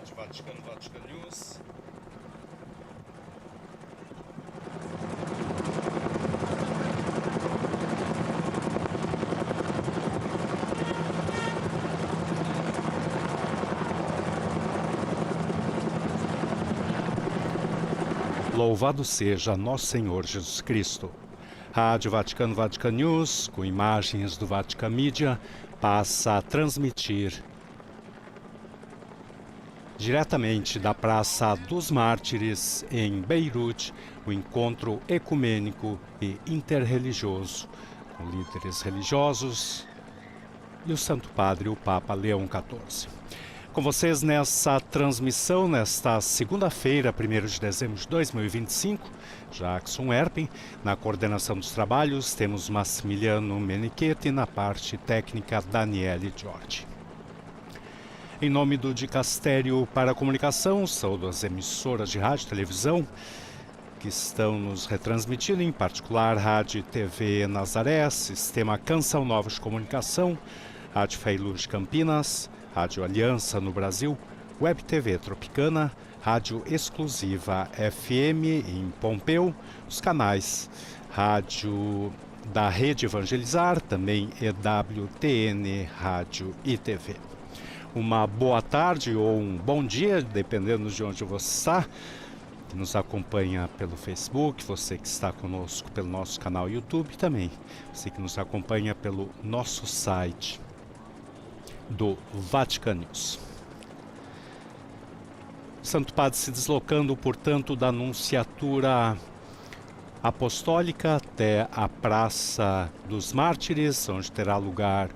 Rádio Vaticano, Vatican News. Louvado seja Nosso Senhor Jesus Cristo. Rádio Vaticano, Vatican News, com imagens do Vatican Media, passa a transmitir diretamente da Praça dos Mártires, em Beirute, o encontro ecumênico e interreligioso com líderes religiosos e o Santo Padre, o Papa Leão XIV. Com vocês nessa transmissão, nesta segunda-feira, 1º de dezembro de 2025, Jackson Erpen. Na coordenação dos trabalhos temos Massimiliano Menichetti, na parte técnica Daniele Giorgi. Em nome do Dicastério para a Comunicação, saúdo as emissoras de rádio e televisão que estão nos retransmitindo, em particular Rádio e TV Nazaré, Sistema Canção Nova de Comunicação, Rádio Fé e Luz de Campinas, Rádio Aliança no Brasil, Web TV Tropicana, Rádio Exclusiva FM em Pompeu, os canais Rádio da Rede Evangelizar, também EWTN Rádio e TV. Uma boa tarde ou um bom dia, dependendo de onde você está, que nos acompanha pelo Facebook, você que está conosco pelo nosso canal YouTube também, você que nos acompanha pelo nosso site do Vatican News. Santo Padre se deslocando, portanto, da Nunciatura Apostólica até a Praça dos Mártires, onde terá lugar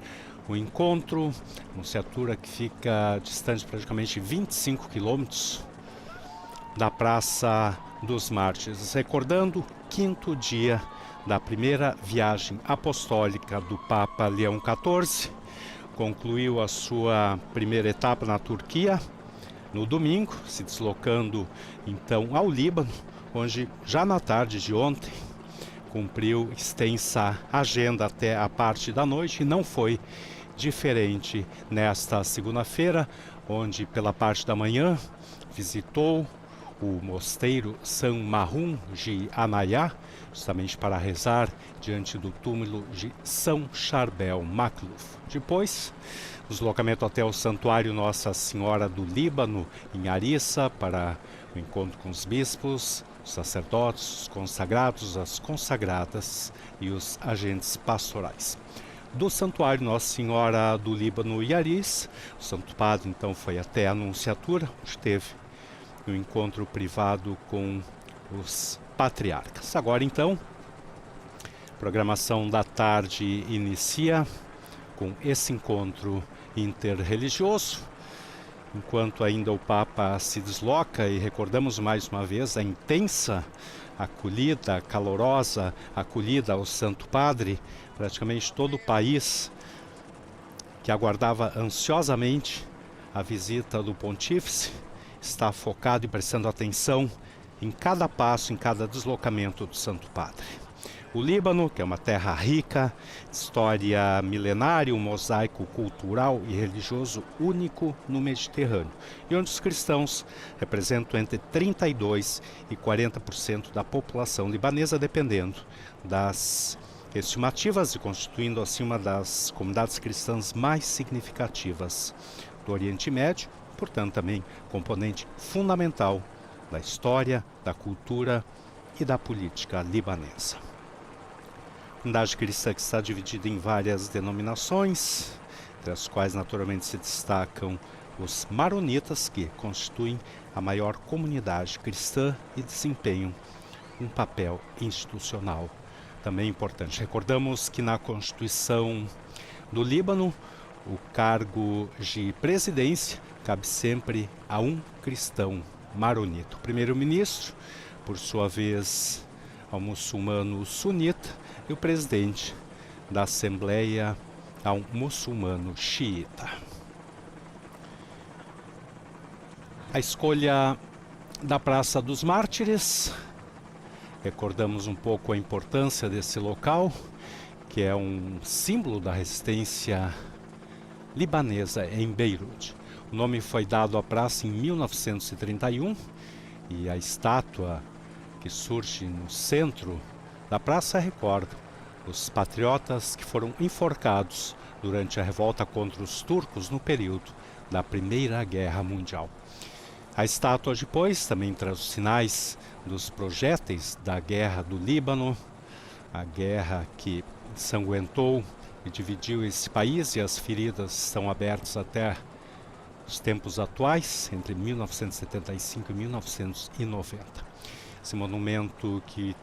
o encontro. Nunciatura que fica distante praticamente 25 quilômetros da Praça dos Mártires, recordando o 5º dia da primeira viagem apostólica do Papa Leão XIV. Concluiu a sua primeira etapa na Turquia no domingo, se deslocando então ao Líbano, onde já na tarde de ontem cumpriu extensa agenda até a parte da noite, e não foi diferente nesta segunda-feira, onde pela parte da manhã visitou o mosteiro São Mahum de Anaya, justamente para rezar diante do túmulo de São Charbel Makhlouf. Depois, deslocamento até o Santuário Nossa Senhora do Líbano, em Arissa, para o encontro com os bispos, os sacerdotes, os consagrados, as consagradas e os agentes pastorais. Do Santuário Nossa Senhora do Líbano e Aris, o Santo Padre então foi até a Nunciatura, onde teve um encontro privado com os patriarcas. Agora então, a programação da tarde inicia com esse encontro interreligioso, enquanto ainda o Papa se desloca, e recordamos mais uma vez a intensa acolhida, calorosa acolhida ao Santo Padre. Praticamente todo o país que aguardava ansiosamente a visita do Pontífice está focado e prestando atenção em cada passo, em cada deslocamento do Santo Padre. O Líbano, que é uma terra rica, história milenária, um mosaico cultural e religioso único no Mediterrâneo, e onde os cristãos representam entre 32% e 40% da população libanesa, dependendo das estimativas, e constituindo assim uma das comunidades cristãs mais significativas do Oriente Médio, portanto também componente fundamental da história, da cultura e da política libanesa. A comunidade cristã que está dividida em várias denominações, entre as quais naturalmente se destacam os maronitas, que constituem a maior comunidade cristã e desempenham um papel institucional também importante. Recordamos que na Constituição do Líbano, o cargo de presidência cabe sempre a um cristão maronita. O primeiro-ministro, por sua vez, ao muçulmano sunita, e o presidente da Assembleia a um muçulmano xiita. A escolha da Praça dos Mártires, recordamos um pouco a importância desse local, que é um símbolo da resistência libanesa em Beirute. O nome foi dado à praça em 1931 e a estátua que surge no centro da praça recorda os patriotas que foram enforcados durante a revolta contra os turcos no período da Primeira Guerra Mundial. A estátua depois também traz os sinais dos projéteis da Guerra do Líbano, a guerra que ensanguentou e dividiu esse país, e as feridas estão abertas até os tempos atuais, entre 1975 e 1990. Esse monumento que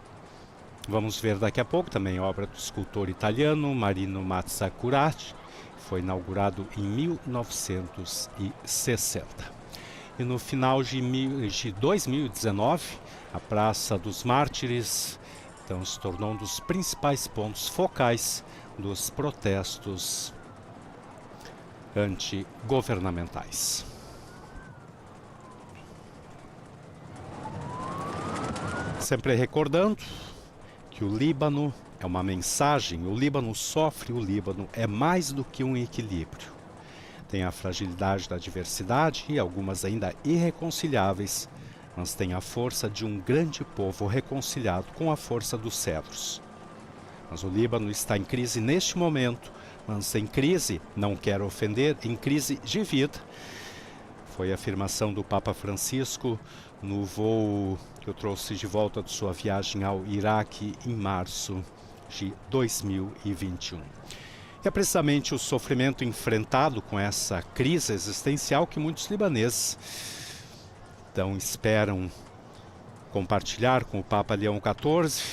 vamos ver daqui a pouco, também obra do escultor italiano Marino Mazzacurati, foi inaugurado em 1960. E no final de 2019, a Praça dos Mártires então se tornou um dos principais pontos focais dos protestos antigovernamentais. Sempre recordando que o Líbano é uma mensagem, o Líbano sofre, o Líbano é mais do que um equilíbrio. Tem a fragilidade da diversidade e algumas ainda irreconciliáveis, mas tem a força de um grande povo reconciliado com a força dos cedros. Mas o Líbano está em crise neste momento, mas em crise, não quero ofender, em crise de vida. Foi a afirmação do Papa Francisco no voo que eu trouxe de volta de sua viagem ao Iraque em março de 2021. E é precisamente o sofrimento enfrentado com essa crise existencial que muitos libaneses então esperam compartilhar com o Papa Leão XIV,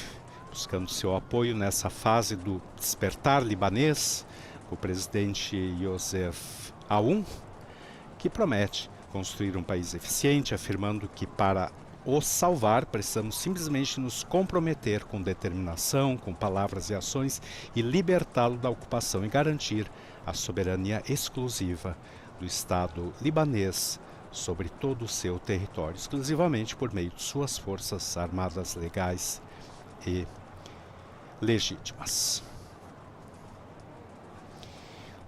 buscando seu apoio nessa fase do despertar libanês, o presidente Youssef Aoun, que promete construir um país eficiente, afirmando que para o salvar precisamos simplesmente nos comprometer com determinação, com palavras e ações e libertá-lo da ocupação e garantir a soberania exclusiva do Estado libanês sobre todo o seu território, exclusivamente por meio de suas forças armadas legais e legítimas.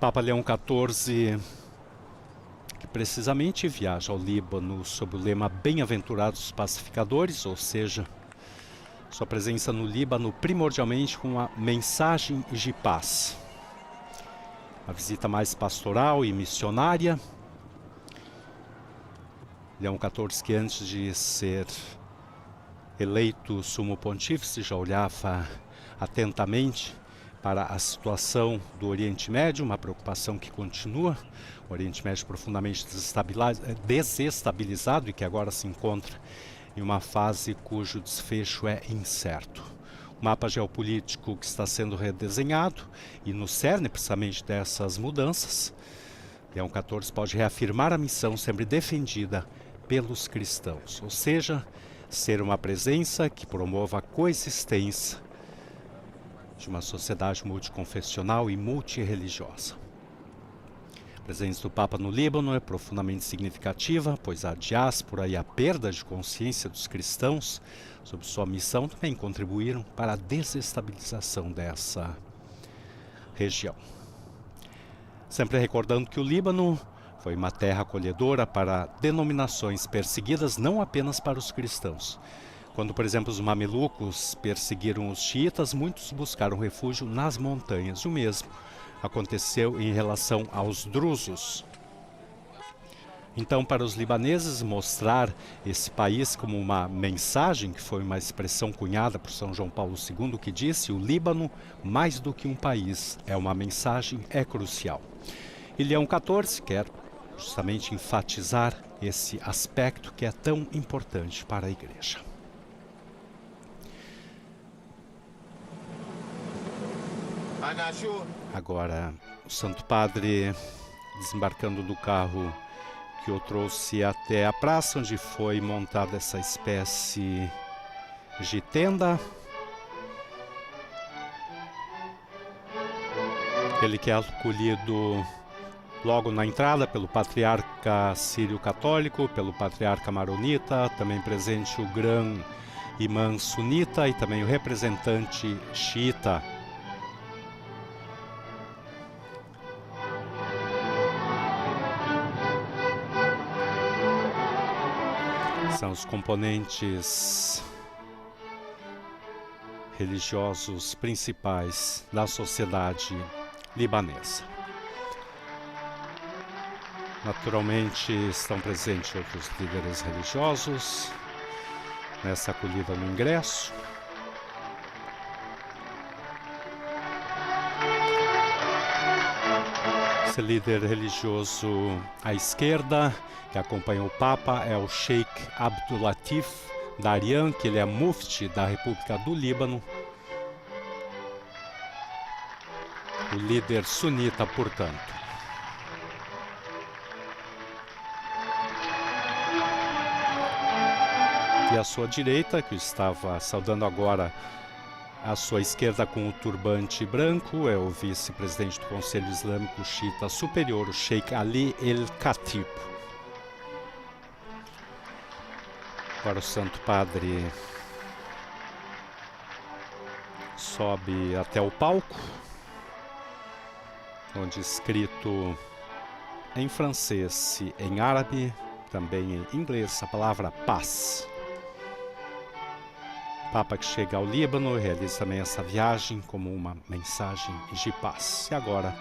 Papa Leão XIV, que precisamente viaja ao Líbano sob o lema Bem-aventurados pacificadores, ou seja, sua presença no Líbano primordialmente com uma mensagem de paz. A visita mais pastoral e missionária. Leão XIV, que antes de ser eleito sumo pontífice, já olhava atentamente para a situação do Oriente Médio, uma preocupação que continua. O Oriente Médio profundamente desestabilizado e que agora se encontra em uma fase cujo desfecho é incerto. O mapa geopolítico que está sendo redesenhado e no cerne precisamente dessas mudanças, Leão XIV pode reafirmar a missão sempre defendida pelos cristãos, ou seja, ser uma presença que promova a coexistência de uma sociedade multiconfessional e multirreligiosa. A presença do Papa no Líbano é profundamente significativa, pois a diáspora e a perda de consciência dos cristãos sobre sua missão também contribuíram para a desestabilização dessa região. Sempre recordando que o Líbano foi uma terra acolhedora para denominações perseguidas, não apenas para os cristãos. Quando, por exemplo, os mamelucos perseguiram os xiitas, muitos buscaram refúgio nas montanhas. E o mesmo aconteceu em relação aos drusos. Então, para os libaneses, mostrar esse país como uma mensagem, que foi uma expressão cunhada por São João Paulo II, que disse: o Líbano, mais do que um país, é uma mensagem, é crucial. E Leão XIV quer justamente enfatizar esse aspecto que é tão importante para a Igreja. Agora, o Santo Padre desembarcando do carro que eu trouxe até a praça, onde foi montada essa espécie de tenda. Ele que é acolhido logo na entrada pelo patriarca sírio-católico, pelo patriarca maronita, também presente o grã imã sunita e também o representante xiita. São os componentes religiosos principais da sociedade libanesa. Naturalmente, estão presentes outros líderes religiosos nessa acolhida no ingresso. Esse líder religioso à esquerda, que acompanha o Papa, é o Sheikh Abdulatif Darian, que ele é mufti da República do Líbano. O líder sunita, portanto. E à sua direita, que estava saudando agora à sua esquerda com o turbante branco, é o vice-presidente do Conselho Islâmico Xiita Superior, o Sheikh Ali El-Khatib. Agora o Santo Padre sobe até o palco, onde escrito em francês e em árabe, também em inglês, a palavra paz. O Papa que chega ao Líbano realiza também essa viagem como uma mensagem de paz. E agora,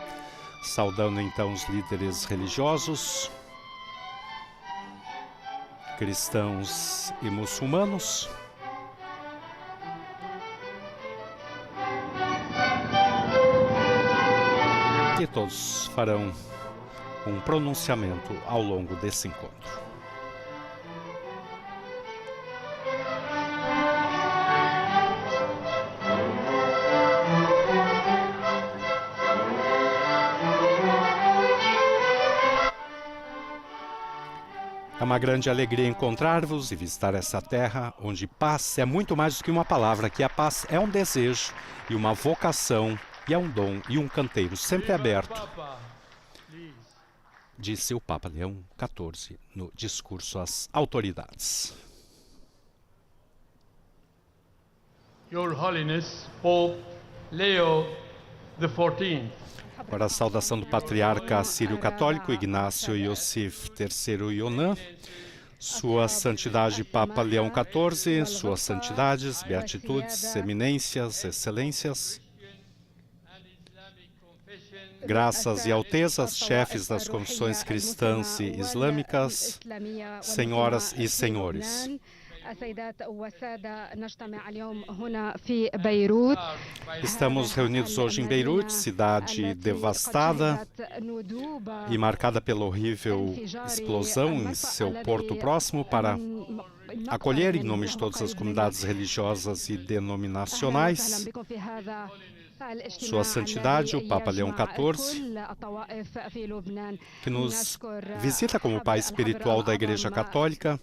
saudando então os líderes religiosos, cristãos e muçulmanos, e todos farão um pronunciamento ao longo desse encontro. É uma grande alegria encontrar-vos e visitar essa terra onde paz é muito mais do que uma palavra, que a paz é um desejo e uma vocação e é um dom e um canteiro sempre aberto, disse o Papa Leão XIV no discurso às autoridades. Your Holiness, Pope Leo XIV. Agora a saudação do patriarca sírio-católico Ignácio Iosif III Yonan, Sua Santidade Papa Leão XIV, Suas Santidades, Beatitudes, Eminências, Excelências, Graças e Altezas, chefes das confissões cristãs e islâmicas, senhoras e senhores. Estamos reunidos hoje em Beirute, cidade devastada e marcada pela horrível explosão em seu porto próximo, para acolher, em nome de todas as comunidades religiosas e denominacionais, Sua Santidade, o Papa Leão XIV, que nos visita como pai espiritual da Igreja Católica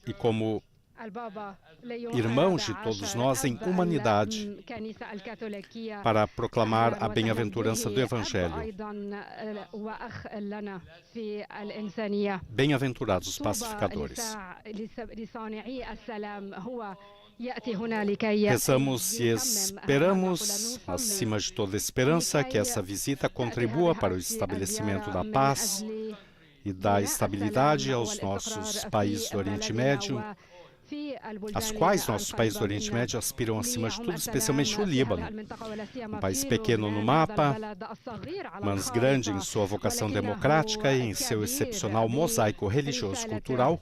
e como irmãos de todos nós em humanidade, para proclamar a bem-aventurança do Evangelho. Bem-aventurados os pacificadores. Rezamos e esperamos, acima de toda esperança, que essa visita contribua para o estabelecimento da paz e da estabilidade aos nossos países do Oriente Médio, às quais nossos países do Oriente Médio aspiram acima de tudo, especialmente o Líbano, um país pequeno no mapa, mas grande em sua vocação democrática e em seu excepcional mosaico religioso-cultural,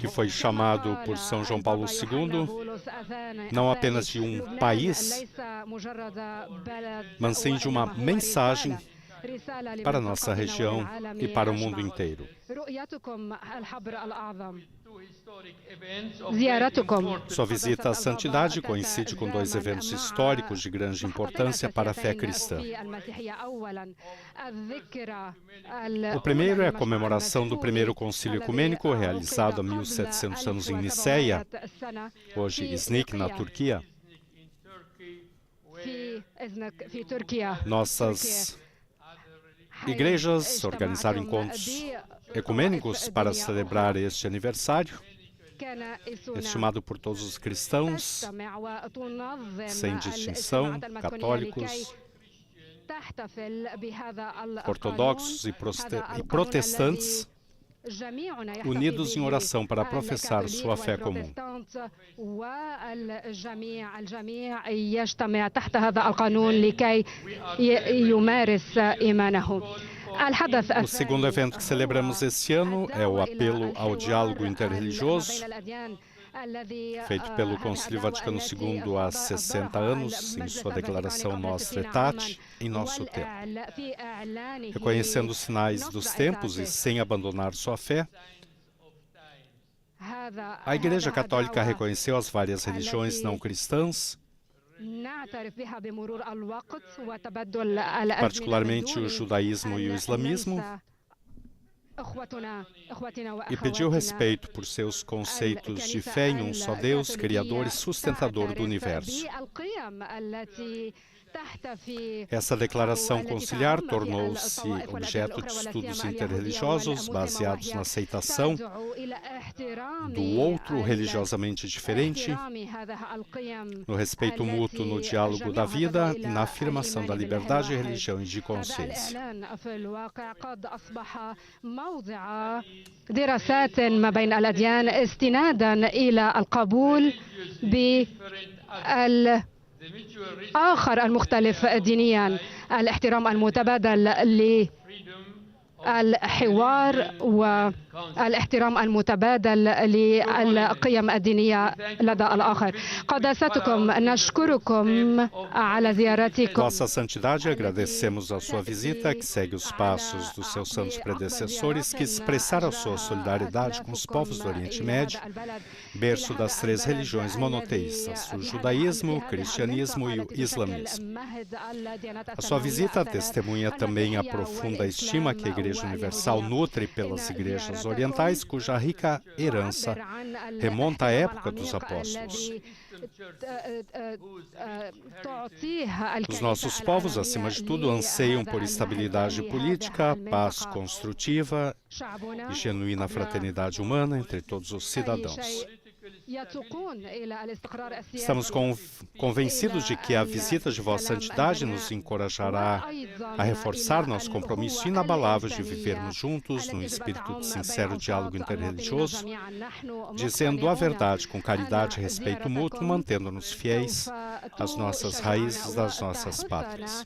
que foi chamado por São João Paulo II não apenas de um país, mas sim de uma mensagem para a nossa região e para o mundo inteiro. Sua visita à santidade coincide com dois eventos históricos de grande importância para a fé cristã. O primeiro é a comemoração do primeiro concílio ecumênico, realizado há 1700 anos em Niceia, hoje Iznik, na Turquia. Nossas igrejas organizaram encontros ecumênicos para celebrar este aniversário, estimado por todos os cristãos, sem distinção, católicos, ortodoxos e protestantes, unidos em oração para professar sua fé comum. O segundo evento que celebramos este ano é o apelo ao diálogo interreligioso, feito pelo Concílio Vaticano II há 60 anos, em sua declaração Nostra Aetate, em nosso tempo. Reconhecendo os sinais dos tempos e sem abandonar sua fé, a Igreja Católica reconheceu as várias religiões não cristãs, particularmente o judaísmo e o islamismo, e pediu respeito por seus conceitos de fé em um só Deus, Criador e sustentador do universo. Essa declaração conciliar tornou-se objeto de estudos interreligiosos baseados na aceitação do outro religiosamente diferente, no respeito mútuo no diálogo da vida e na afirmação da liberdade de religião e de consciência. دراسات ما بين الأديان استنادا إلى القبول بالآخر المختلف دينيا، الاحترام المتبادل للحوار والاحترام المتبادل للقيم الدينية لدى الآخر. قداستكم نشكركم على زيارتكم. Vossa Santidade, agradecemos a sua visita, que segue os passos dos seus santos predecessores, que expressaram sua solidariedade com os povos do Oriente Médio, berço das três religiões monoteístas, o judaísmo, o cristianismo e o islamismo. A sua visita testemunha também a profunda estima que a Igreja Universal nutre pelas igrejas orientais, cuja rica herança remonta à época dos apóstolos. Os nossos povos, acima de tudo, anseiam por estabilidade política, paz construtiva e genuína fraternidade humana entre todos os cidadãos. Estamos convencidos de que a visita de Vossa Santidade nos encorajará a reforçar nosso compromisso inabalável de vivermos juntos num espírito de sincero diálogo interreligioso, dizendo a verdade com caridade e respeito mútuo, mantendo-nos fiéis às nossas raízes das nossas pátrias.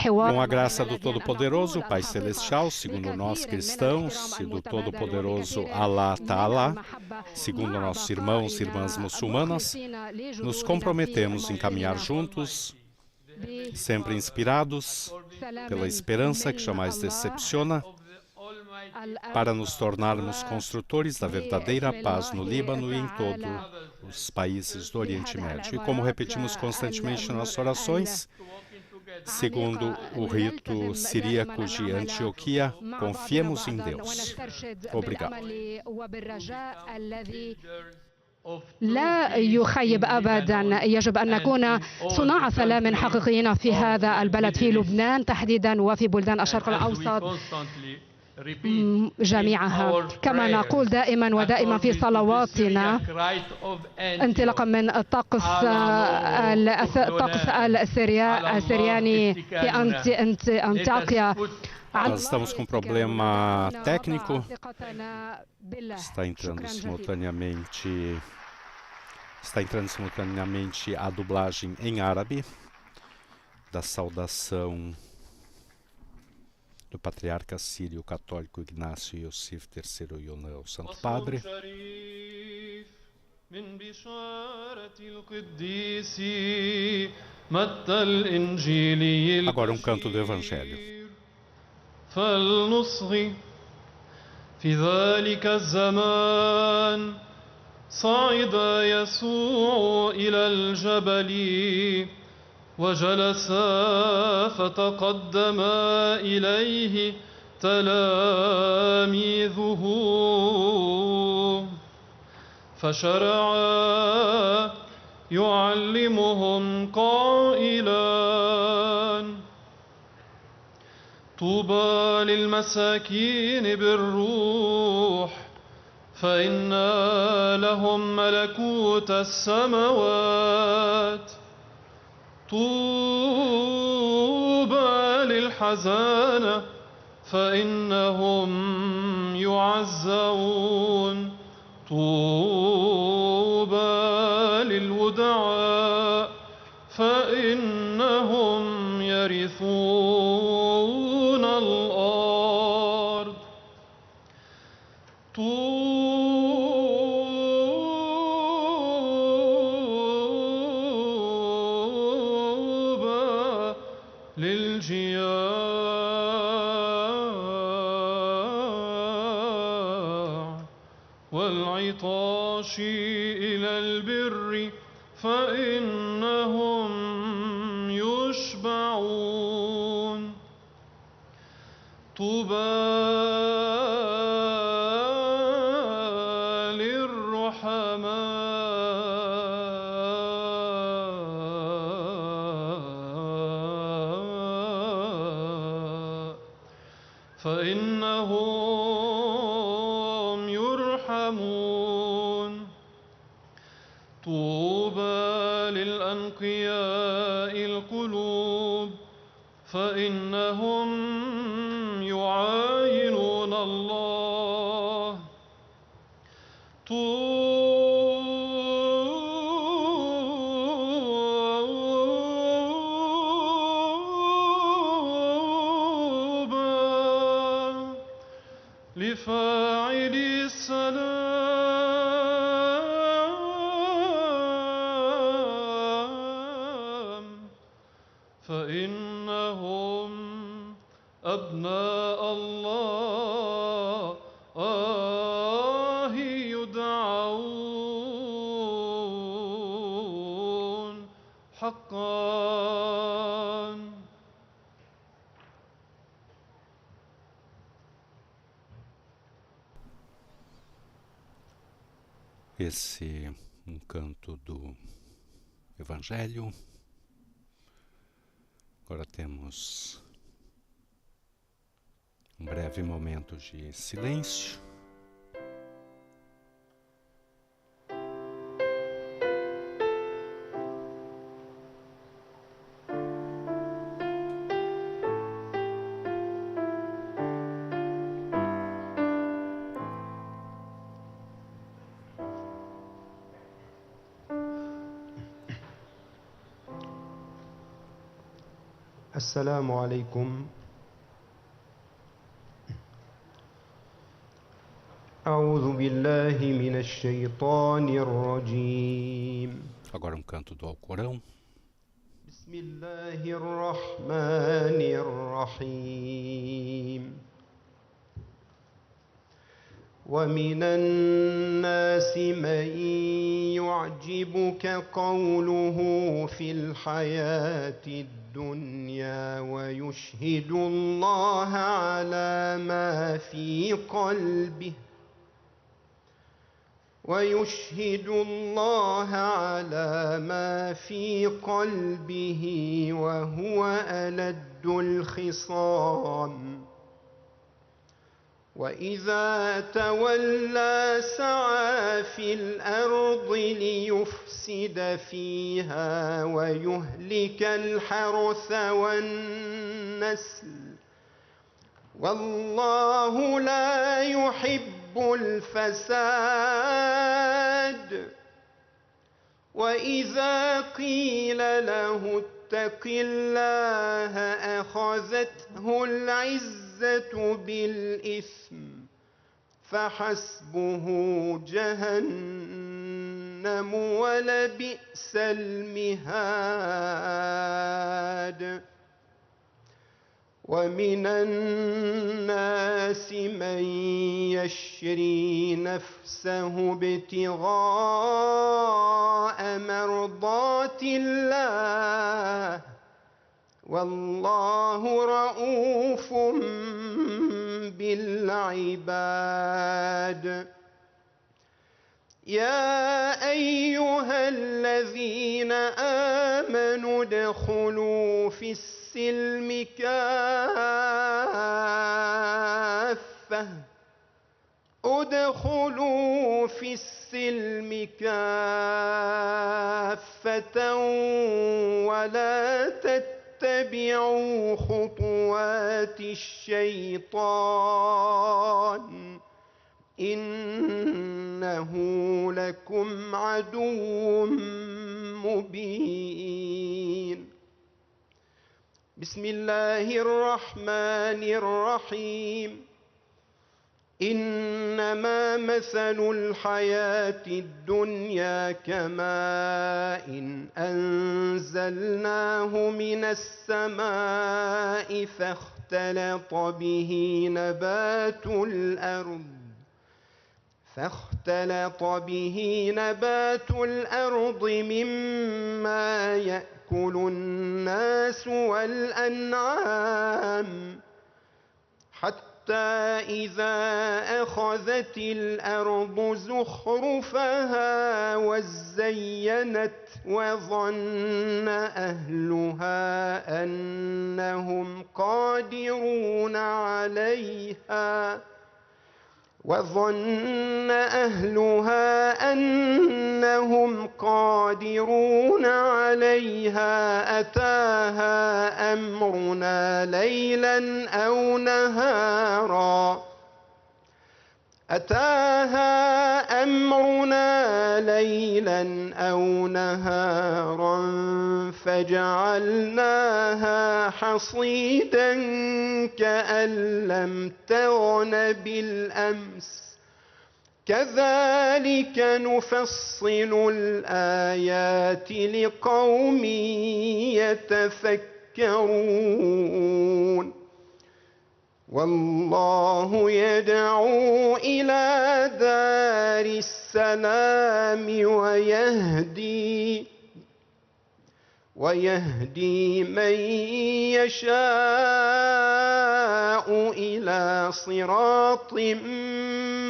Com a graça do Todo-Poderoso, Pai Celestial, segundo nós cristãos, e do Todo-Poderoso Alá Ta'ala, segundo nossos irmãos e irmãs muçulmanas, nos comprometemos em caminhar juntos, sempre inspirados pela esperança que jamais decepciona, para nos tornarmos construtores da verdadeira paz no Líbano e em todos os países do Oriente Médio. E como repetimos constantemente em nossas orações, segundo o rito siríaco de Antioquia, confiemos em Deus. Obrigado. لا يخيب أبدا. يجب أن نكون صناع سلام حقيقيين في هذا البلد، في لبنان تحديدا وفي بلدان الشرق الأوسط جميعها. كما نقول دائما ودائما في صلواتنا، انطلاقا من الطقس السرياني في أنطاكيا. Nós estamos com um problema técnico. Está entrando simultaneamente a dublagem em árabe da saudação do patriarca sírio católico Ignácio Yosif III Yonah, o Santo Padre. Agora um canto do Evangelho. فلنصغي في ذلك الزمان صعد يسوع إلى الجبل وجلس فتقدم إليه تلاميذه فشرع يعلمهم قائلا طوبى للمساكين بالروح فإن لهم ملكوت السماوات. طوبى للحزانة فإنهم يعزون. طوبى للودعاء فإنهم يرثون الأرض. طوبى للجياع والعطاش إلى البر فإنهم يشبعون. طوبى للرحماء فإنهم يرحمون. طوبى للأنقياء القلوب فإنهم يعاينون الله. طوبى لفاعلي السلام فإنهم أبناء الله يدعون حقا. Esse um canto do Evangelho. Agora temos um breve momento de silêncio. السلام عليكم. أعوذ بالله من الشيطان الرجيم. Agora um canto do Alcorão. بسم الله الرحمن الرحيم. ومن الناس من يعجبك قوله في الحياة الدنيا ويشهد الله على ما في قلبه وهو ألد الخصام. وإذا تولى سعى في الأرض ليفسد فيها ويهلك الحرث والنسل والله لا يحب الفساد. وإذا قيل له اتق الله أخذته العزة بالإثم فحسبه جهنم ولبئس المهاد. ومن الناس من يشري نفسه ابتغاء مرضات الله والله رؤوف بالعباد. يا أيها الذين آمنوا ادخلوا في السلم كافة ادخلوا ادخلوا في السلم كافة ولا تتبعوا خطوات الشيطان إنه لكم عدو مبين. بسم الله الرحمن الرحيم. إنما مثل الحياة الدنيا كماء أنزلناه من السماء فاختلط به نبات الأرض مما يأكل الناس والأنعام حتى إذا أخذت الأرض زخرفها وزينت وظن أهلها أنهم قادرون عليها أتاها أمرنا ليلا أو نهارا فجعلناها حصيدا كأن لم تغن بالأمس كذلك نفصل الآيات لقوم يتفكرون. والله يدعو إلى دار السلام ويهدي من يشاء إلى صراط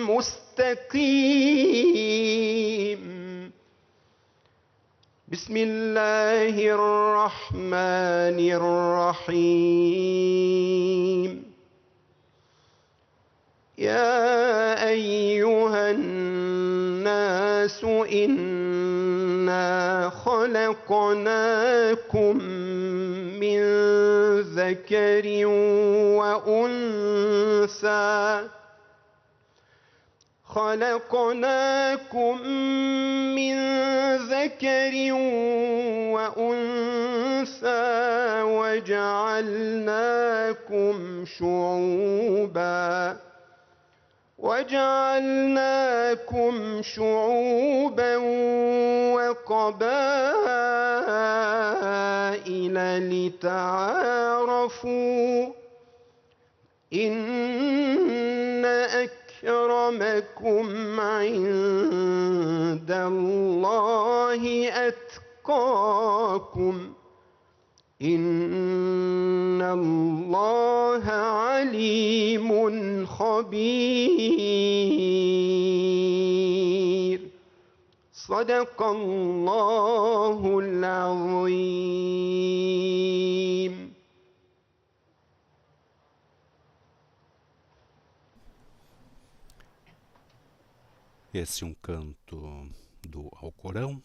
مستقيم. بسم الله الرحمن الرحيم. يا أيها الناس إنا خلقناكم من ذكر وأنثى وجعلناكم شعوبا وقبائل لتعارفوا إن أكرمكم عند الله أتقاكم إن الله عليم خبير. صدق الله العظيم. Esse é um canto do Alcorão.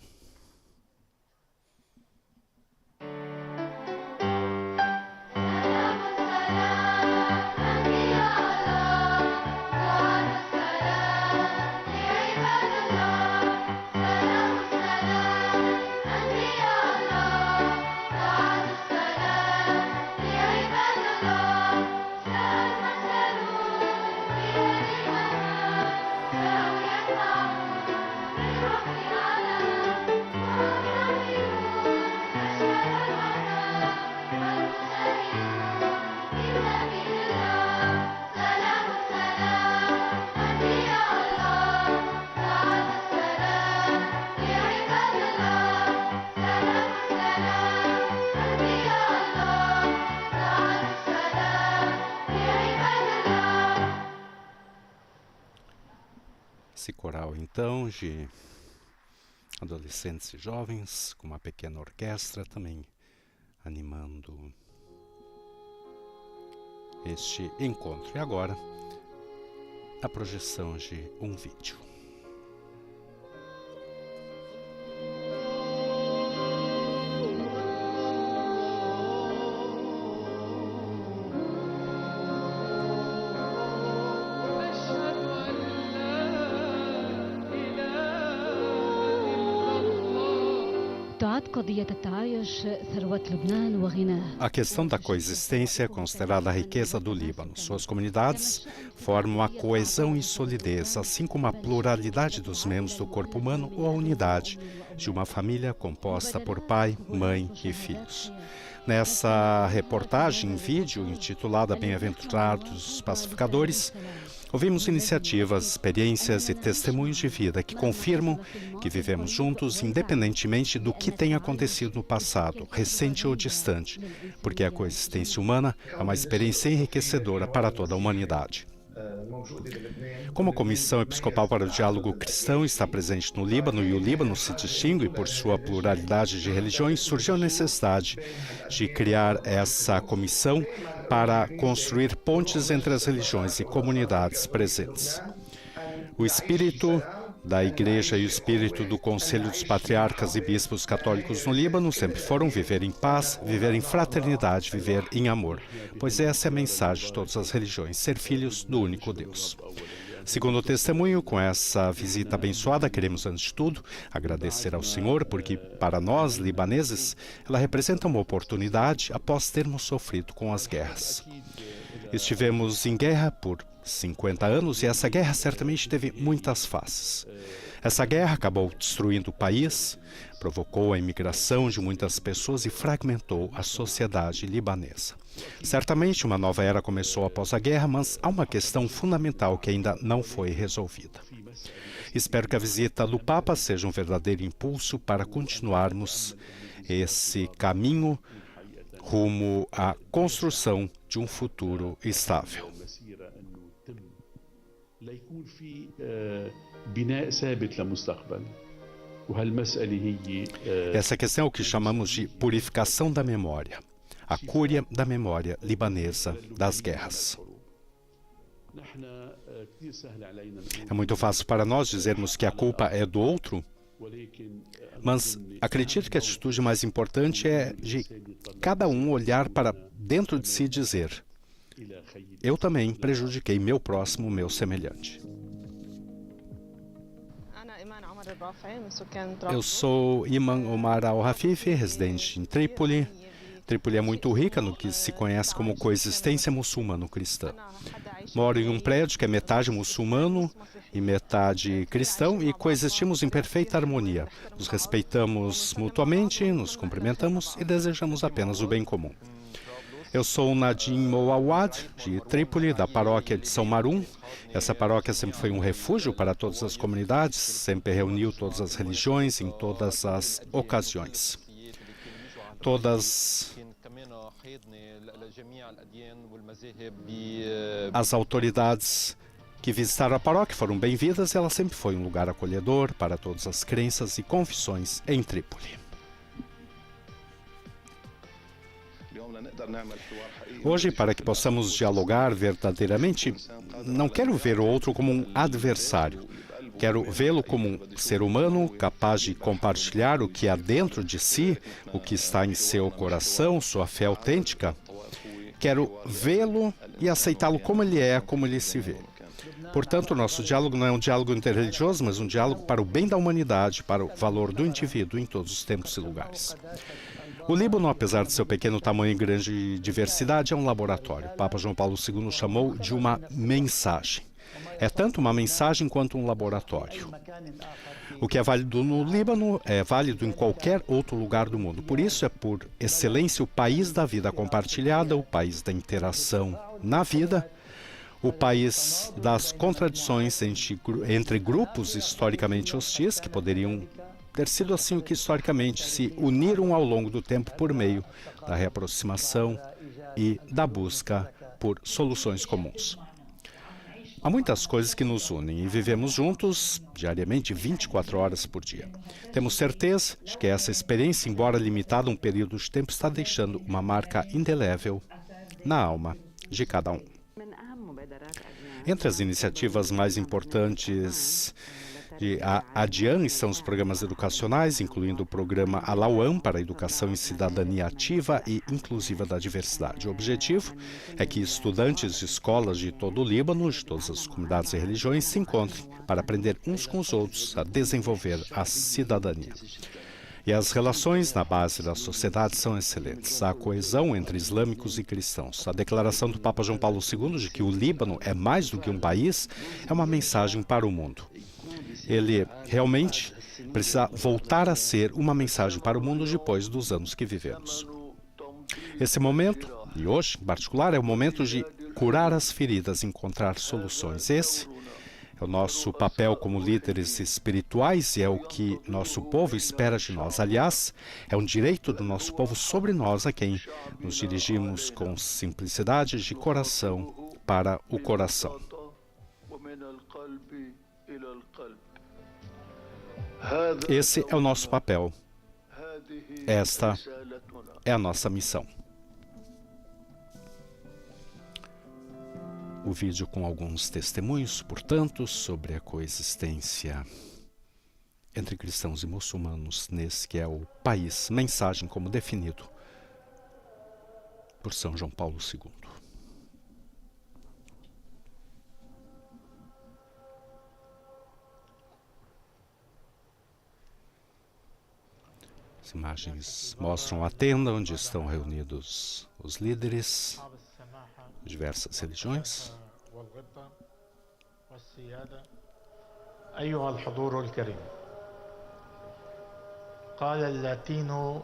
Esse coral, então, de adolescentes e jovens, com uma pequena orquestra também animando este encontro. E agora, a projeção de um vídeo. A questão da coexistência é considerada a riqueza do Líbano. Suas comunidades formam a coesão e solidez, assim como a pluralidade dos membros do corpo humano ou a unidade de uma família composta por pai, mãe e filhos. Nessa reportagem em vídeo, intitulada Bem-aventurados Pacificadores, ouvimos iniciativas, experiências e testemunhos de vida que confirmam que vivemos juntos independentemente do que tenha acontecido no passado, recente ou distante, porque a coexistência humana é uma experiência enriquecedora para toda a humanidade. Como a Comissão Episcopal para o Diálogo Cristão está presente no Líbano e o Líbano se distingue por sua pluralidade de religiões, surgiu a necessidade de criar essa comissão para construir pontes entre as religiões e comunidades presentes. O espírito da Igreja e o espírito do Conselho dos Patriarcas e Bispos Católicos no Líbano sempre foram viver em paz, viver em fraternidade, viver em amor, pois essa é a mensagem de todas as religiões, ser filhos do único Deus. Segundo o testemunho, com essa visita abençoada, queremos, antes de tudo, agradecer ao Senhor, porque, para nós, libaneses, ela representa uma oportunidade após termos sofrido com as guerras. Estivemos em guerra por 50 anos e essa guerra certamente teve muitas faces. Essa guerra acabou destruindo o país, provocou a imigração de muitas pessoas e fragmentou a sociedade libanesa. Certamente uma nova era começou após a guerra, mas há uma questão fundamental que ainda não foi resolvida. Espero que a visita do Papa seja um verdadeiro impulso para continuarmos esse caminho rumo à construção de um futuro estável. Essa questão é o que chamamos de purificação da memória, a cúria da memória libanesa das guerras. É muito fácil para nós dizermos que a culpa é do outro, mas acredito que a atitude mais importante é de cada um olhar para dentro de si e dizer: eu também prejudiquei meu próximo, meu semelhante. Eu sou Iman Omar Al-Hafifi, residente em Trípoli. Trípoli é muito rica no que se conhece como coexistência muçulmano-cristã. Moro em um prédio que é metade muçulmano e metade cristão e coexistimos em perfeita harmonia. Nos respeitamos mutuamente, nos cumprimentamos e desejamos apenas o bem comum. Eu sou Nadim Mouawad, de Trípoli, da paróquia de São Marum. Essa paróquia sempre foi um refúgio para todas as comunidades, sempre reuniu todas as religiões em todas as ocasiões. Todas as autoridades que visitaram a paróquia foram bem-vindas e ela sempre foi um lugar acolhedor para todas as crenças e confissões em Trípoli. Hoje, para que possamos dialogar verdadeiramente, não quero ver o outro como um adversário. Quero vê-lo como um ser humano capaz de compartilhar o que há dentro de si, o que está em seu coração, sua fé autêntica. Quero vê-lo e aceitá-lo como ele é, como ele se vê. Portanto, nosso diálogo não é um diálogo interreligioso, mas um diálogo para o bem da humanidade, para o valor do indivíduo em todos os tempos e lugares. O Líbano, apesar de seu pequeno tamanho e grande diversidade, é um laboratório. O Papa João Paulo II chamou de uma mensagem. É tanto uma mensagem quanto um laboratório. O que é válido no Líbano é válido em qualquer outro lugar do mundo. Por isso é, por excelência, o país da vida compartilhada, o país da interação na vida, o país das contradições entre grupos historicamente hostis, que poderiam ter sido assim o que historicamente se uniram ao longo do tempo por meio da reaproximação e da busca por soluções comuns. Há muitas coisas que nos unem e vivemos juntos diariamente 24 horas por dia. Temos certeza de que essa experiência, embora limitada a um período de tempo, está deixando uma marca indelével na alma de cada um. Entre as iniciativas mais importantes de ADIAN estão os programas educacionais, incluindo o programa Alauam para a educação em cidadania ativa e inclusiva da diversidade. O objetivo é que estudantes de escolas de todo o Líbano, de todas as comunidades e religiões, se encontrem para aprender uns com os outros a desenvolver a cidadania. E as relações na base da sociedade são excelentes. Há coesão entre islâmicos e cristãos. A declaração do Papa João Paulo II de que o Líbano é mais do que um país é uma mensagem para o mundo. Ele realmente precisa voltar a ser uma mensagem para o mundo depois dos anos que vivemos. Esse momento, e hoje em particular, é o momento de curar as feridas e encontrar soluções. Esse é o nosso papel como líderes espirituais e é o que nosso povo espera de nós. Aliás, é um direito do nosso povo sobre nós, a quem nos dirigimos com simplicidade de coração para o coração. Esse é o nosso papel. Esta é a nossa missão. O vídeo com alguns testemunhos, portanto, sobre a coexistência entre cristãos e muçulmanos nesse que é o país, mensagem como definido por São João Paulo II. As imagens mostram a tenda onde estão reunidos os líderes de diversas religiões. أيها الحضور الكريم قال اللاتينو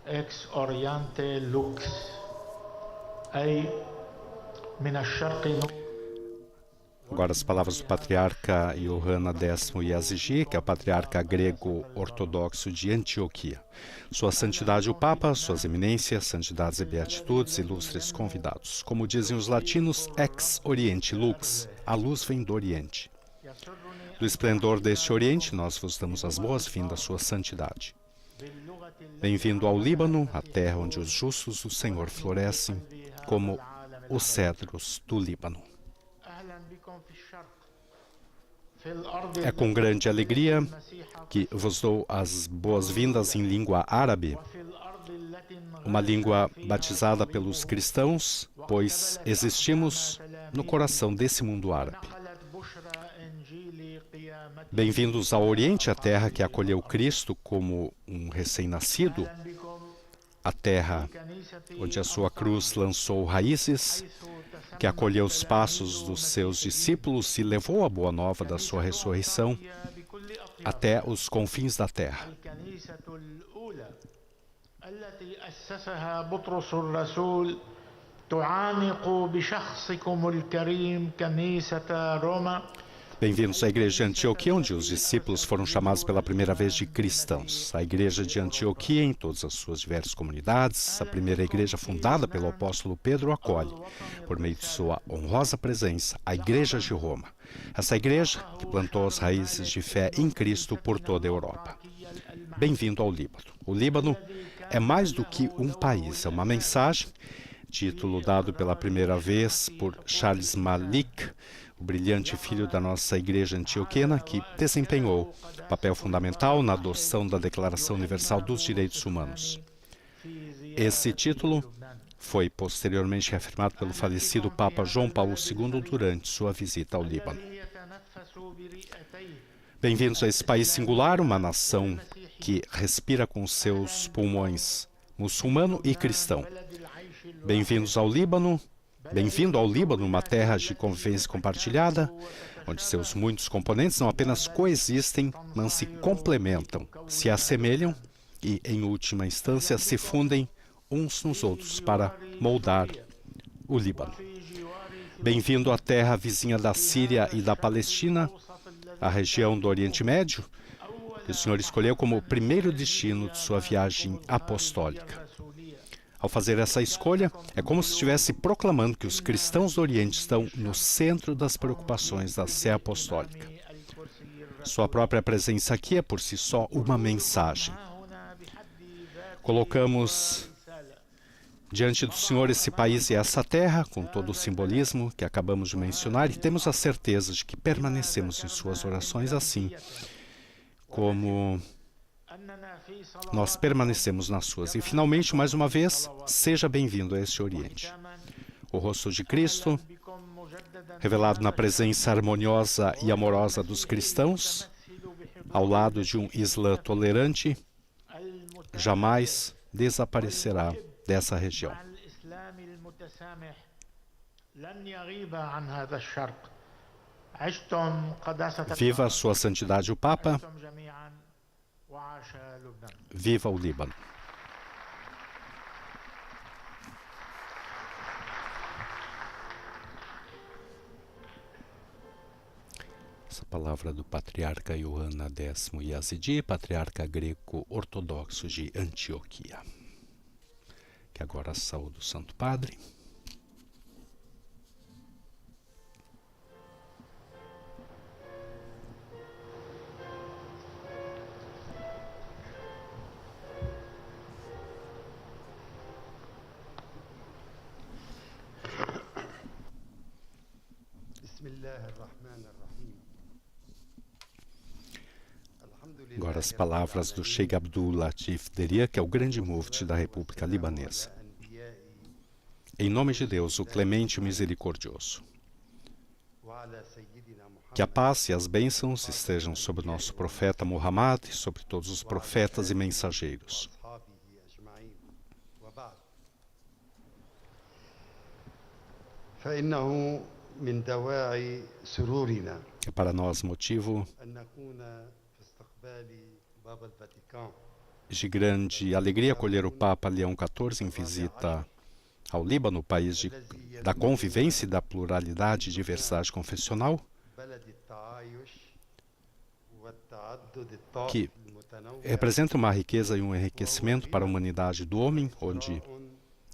ex oriente lux أي من الشرق. Agora as palavras do patriarca Yohana X Yazigi, que é o patriarca grego-ortodoxo de Antioquia. Sua Santidade o Papa, Suas Eminências, Santidades e Beatitudes, ilustres convidados. Como dizem os latinos, ex oriente lux, a luz vem do Oriente. Do esplendor deste Oriente, nós vos damos as boas-vindas, Sua Santidade. Bem-vindo ao Líbano, a terra onde os justos do Senhor florescem, como os cedros do Líbano. É com grande alegria que vos dou as boas-vindas em língua árabe, uma língua batizada pelos cristãos, pois existimos no coração desse mundo árabe. Bem-vindos ao Oriente, a terra que acolheu Cristo como um recém-nascido, a terra onde a sua cruz lançou raízes, que acolheu os passos dos seus discípulos e levou a boa nova da sua ressurreição até os confins da terra. Bem-vindos à Igreja de Antioquia, onde os discípulos foram chamados pela primeira vez de cristãos. A Igreja de Antioquia, em todas as suas diversas comunidades, a primeira igreja fundada pelo apóstolo Pedro, acolhe, por meio de sua honrosa presença, a Igreja de Roma. Essa igreja que plantou as raízes de fé em Cristo por toda a Europa. Bem-vindo ao Líbano. O Líbano é mais do que um país, é uma mensagem, título dado pela primeira vez por Charles Malik, o brilhante filho da nossa igreja antioquena, que desempenhou papel fundamental na adoção da Declaração Universal dos Direitos Humanos. Esse título foi posteriormente reafirmado pelo falecido Papa João Paulo II durante sua visita ao Líbano. Bem-vindos a esse país singular, uma nação que respira com seus pulmões muçulmano e cristão. Bem-vindos ao Líbano. Bem-vindo ao Líbano, uma terra de convivência compartilhada, onde seus muitos componentes não apenas coexistem, mas se complementam, se assemelham e, em última instância, se fundem uns nos outros para moldar o Líbano. Bem-vindo à terra vizinha da Síria e da Palestina, a região do Oriente Médio, que o Senhor escolheu como o primeiro destino de sua viagem apostólica. Ao fazer essa escolha, é como se estivesse proclamando que os cristãos do Oriente estão no centro das preocupações da Sé Apostólica. Sua própria presença aqui é por si só uma mensagem. Colocamos diante do Senhor esse país e essa terra, com todo o simbolismo que acabamos de mencionar, e temos a certeza de que permanecemos em suas orações assim como nós permanecemos nas suas. E, finalmente, mais uma vez, seja bem-vindo a este Oriente. O rosto de Cristo, revelado na presença harmoniosa e amorosa dos cristãos, ao lado de um Islã tolerante, jamais desaparecerá dessa região. Viva Sua Santidade o Papa, viva o Líbano. Essa palavra do patriarca Ioanna X Yazidi, patriarca greco-ortodoxo de Antioquia, que agora saúde o Santo Padre. Agora as palavras do Sheikh Abdul Latif Deria, que é o grande mufti da República Libanesa. Em nome de Deus, o clemente e o misericordioso, que a paz e as bênçãos estejam sobre o nosso profeta Muhammad e sobre todos os profetas e mensageiros. É para nós motivo de grande alegria acolher o Papa Leão XIV em visita ao Líbano, país da convivência e da pluralidade e diversidade confessional, que representa uma riqueza e um enriquecimento para a humanidade do homem, onde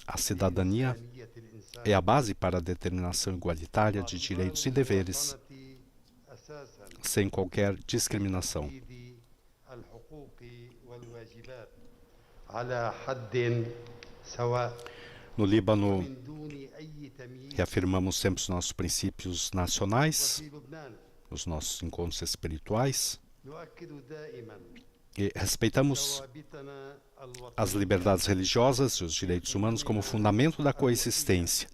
a cidadania é a base para a determinação igualitária de direitos e deveres, sem qualquer discriminação. No Líbano, reafirmamos sempre os nossos princípios nacionais, os nossos encontros espirituais, e respeitamos as liberdades religiosas e os direitos humanos como fundamento da coexistência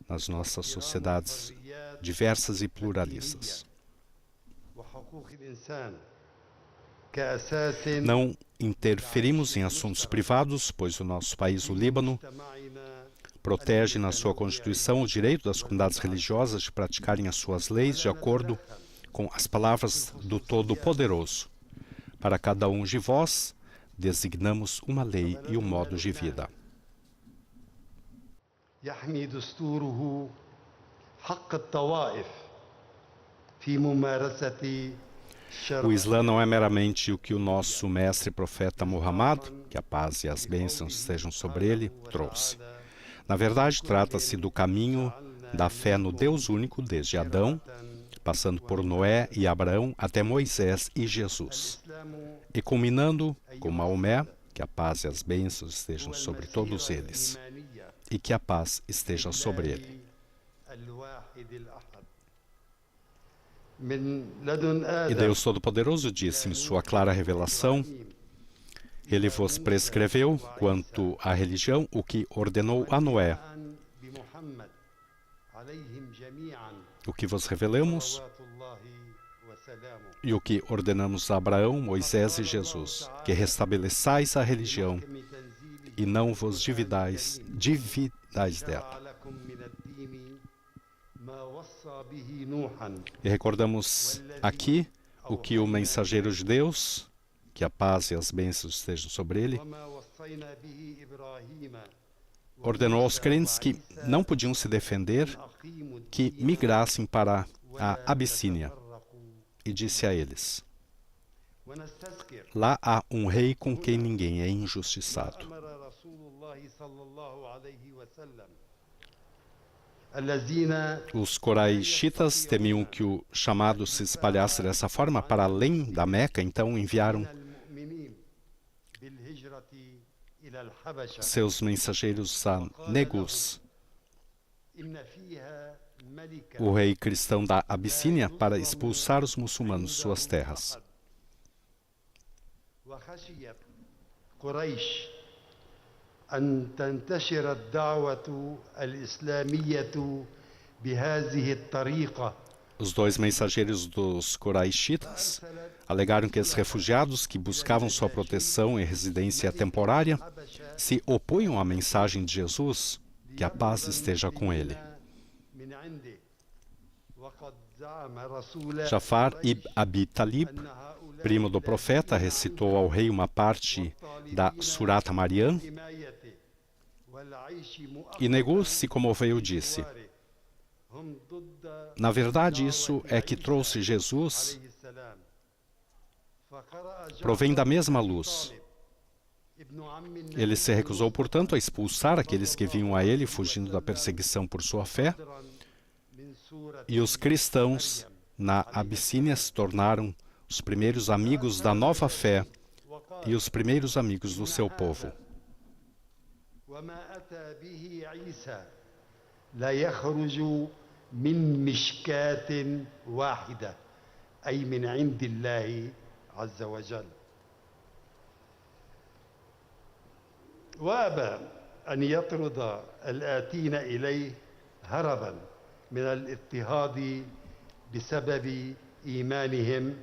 nas nossas sociedades diversas e pluralistas. Não interferimos em assuntos privados, pois o nosso país, o Líbano, protege na sua Constituição o direito das comunidades religiosas de praticarem as suas leis de acordo com as palavras do Todo-Poderoso. Para cada um de vós, designamos uma lei e um modo de vida. O Islã não é meramente o que o nosso mestre profeta Muhammad, que a paz e as bênçãos estejam sobre ele, trouxe. Na verdade, trata-se do caminho da fé no Deus único, desde Adão, passando por Noé e Abraão, até Moisés e Jesus, e culminando com Maomé, que a paz e as bênçãos estejam sobre todos eles, e que a paz esteja sobre ele. E Deus Todo-Poderoso disse em sua clara revelação: Ele vos prescreveu, quanto à religião, o que ordenou a Noé, o que vos revelamos e o que ordenamos a Abraão, Moisés e Jesus, que restabeleçais a religião e não vos dividais dela. E recordamos aqui o que o mensageiro de Deus, que a paz e as bênçãos estejam sobre ele, ordenou aos crentes que não podiam se defender, que migrassem para a Abissínia, e disse a eles: lá há um rei com quem ninguém é injustiçado. Os coraixitas temiam que o chamado se espalhasse dessa forma para além da Meca, então enviaram seus mensageiros a Negus, o rei cristão da Abissínia, para expulsar os muçulmanos de suas terras. Os dois mensageiros dos coraixitas alegaram que os refugiados que buscavam sua proteção e residência temporária se opunham à mensagem de Jesus, que a paz esteja com ele. Jafar ibn Abi Talib, primo do profeta, recitou ao rei uma parte da Surat Maryam e negou-se comoveu e disse: na verdade, isso é que trouxe Jesus, provém da mesma luz. Ele se recusou, portanto, a expulsar aqueles que vinham a ele fugindo da perseguição por sua fé, e os cristãos na Abissínia se tornaram os primeiros amigos da nova fé e os primeiros amigos do seu povo. من مشكاة واحدة أي من عند الله عز وجل وأبى أن يطرد الآتين إليه هربا من الاضطهاد بسبب إيمانهم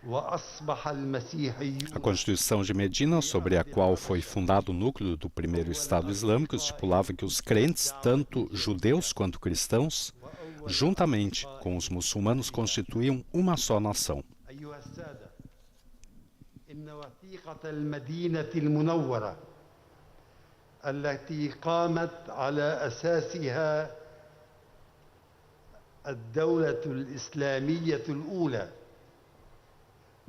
وأصبح المسيحي. A Constituição de Medina, sobre a qual foi fundado o núcleo do primeiro Estado Islâmico, estipulava que os crentes, tanto judeus quanto cristãos, juntamente com os muçulmanos, constituíam uma só nação. التي قامت على أساسها الدولة الإسلامية الأولى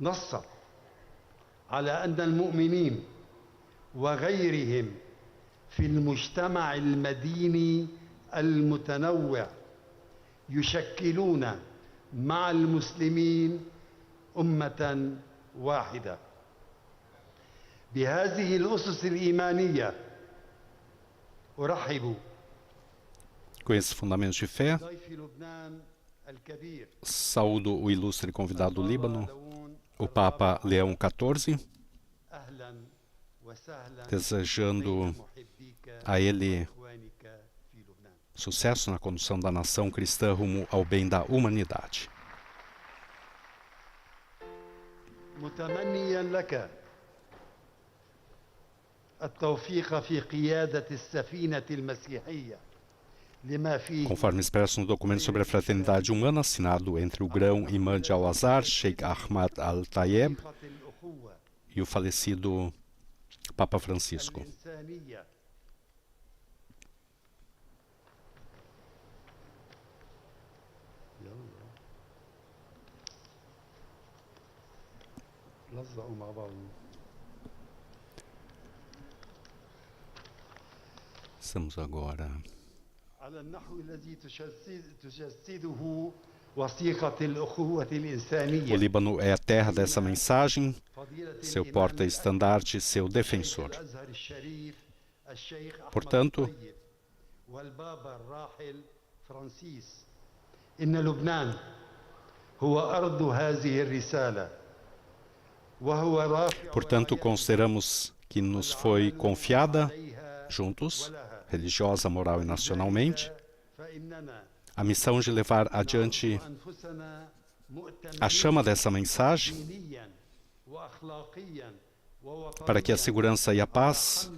نصت على أن المؤمنين وغيرهم في المجتمع المديني المتنوع يشكلون مع المسلمين أمة واحدة بهذه الأسس الإيمانية. أرحب Com esses fundamentos de fé, saúdo o ilustre convidado do Líbano, o Papa Leão XIV, desejando a ele sucesso na condução da nação cristã rumo ao bem da humanidade. متمنيا لك التوفيق في قيادة السفينة المسيحية. Conforme expresso no documento sobre a fraternidade humana assinado entre o grão-imã de Al-Azhar, Sheikh Ahmad Al-Tayeb, e o falecido Papa Francisco. Estamos agora O Líbano é a terra dessa mensagem, seu porta-estandarte, seu defensor. Portanto, consideramos que nos foi confiada, juntos, religiosa, moral e nacionalmente, a missão de levar adiante a chama dessa mensagem para que a segurança e a paz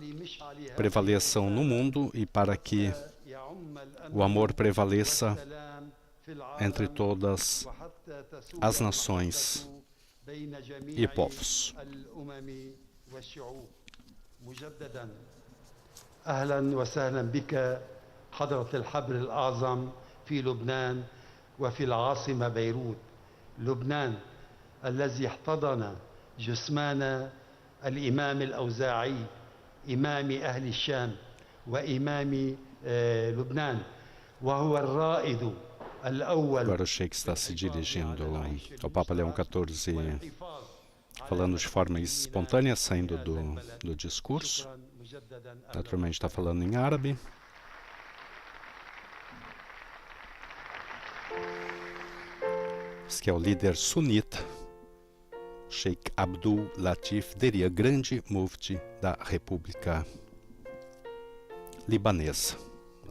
prevaleçam no mundo e para que o amor prevaleça entre todas as nações e povos. أهلا وسهلا بك حضرة الحبر الأعظم في لبنان وفي العاصمة بيروت. لبنان الذي احتضن جثمان الإمام الأوزاعي إمام أهل الشام وإمام لبنان وهو الرائد الأول. Agora o Sheikh está se dirigindo ao Papa Leão XIV, falando de forma espontânea, saindo do discurso. Naturalmente está falando em árabe. Diz que é o líder sunita, Sheikh Abdul Latif Deria, grande mufti da República Libanesa.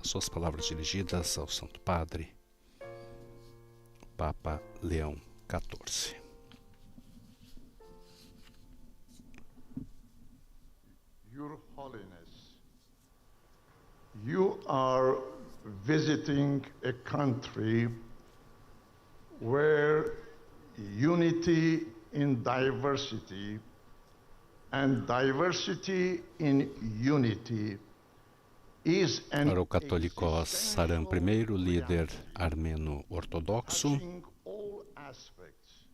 As suas palavras dirigidas ao Santo Padre, Papa Leão XIV. Holiness, you are visiting a country where unity in diversity and diversity in unity is an Para o Katolikos Saran I, líder armeno ortodoxo, touching all aspects,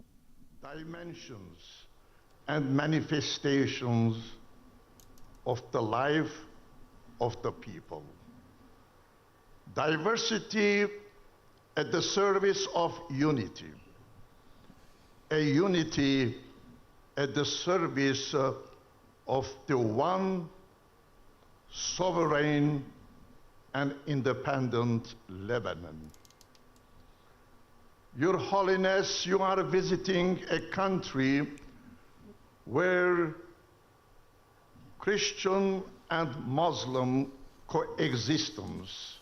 dimensions, and manifestations of the life of the people. Diversity at the service of unity. A unity at the service of the one sovereign and independent Lebanon. Your Holiness, you are visiting a country where Christian and Muslim coexistence,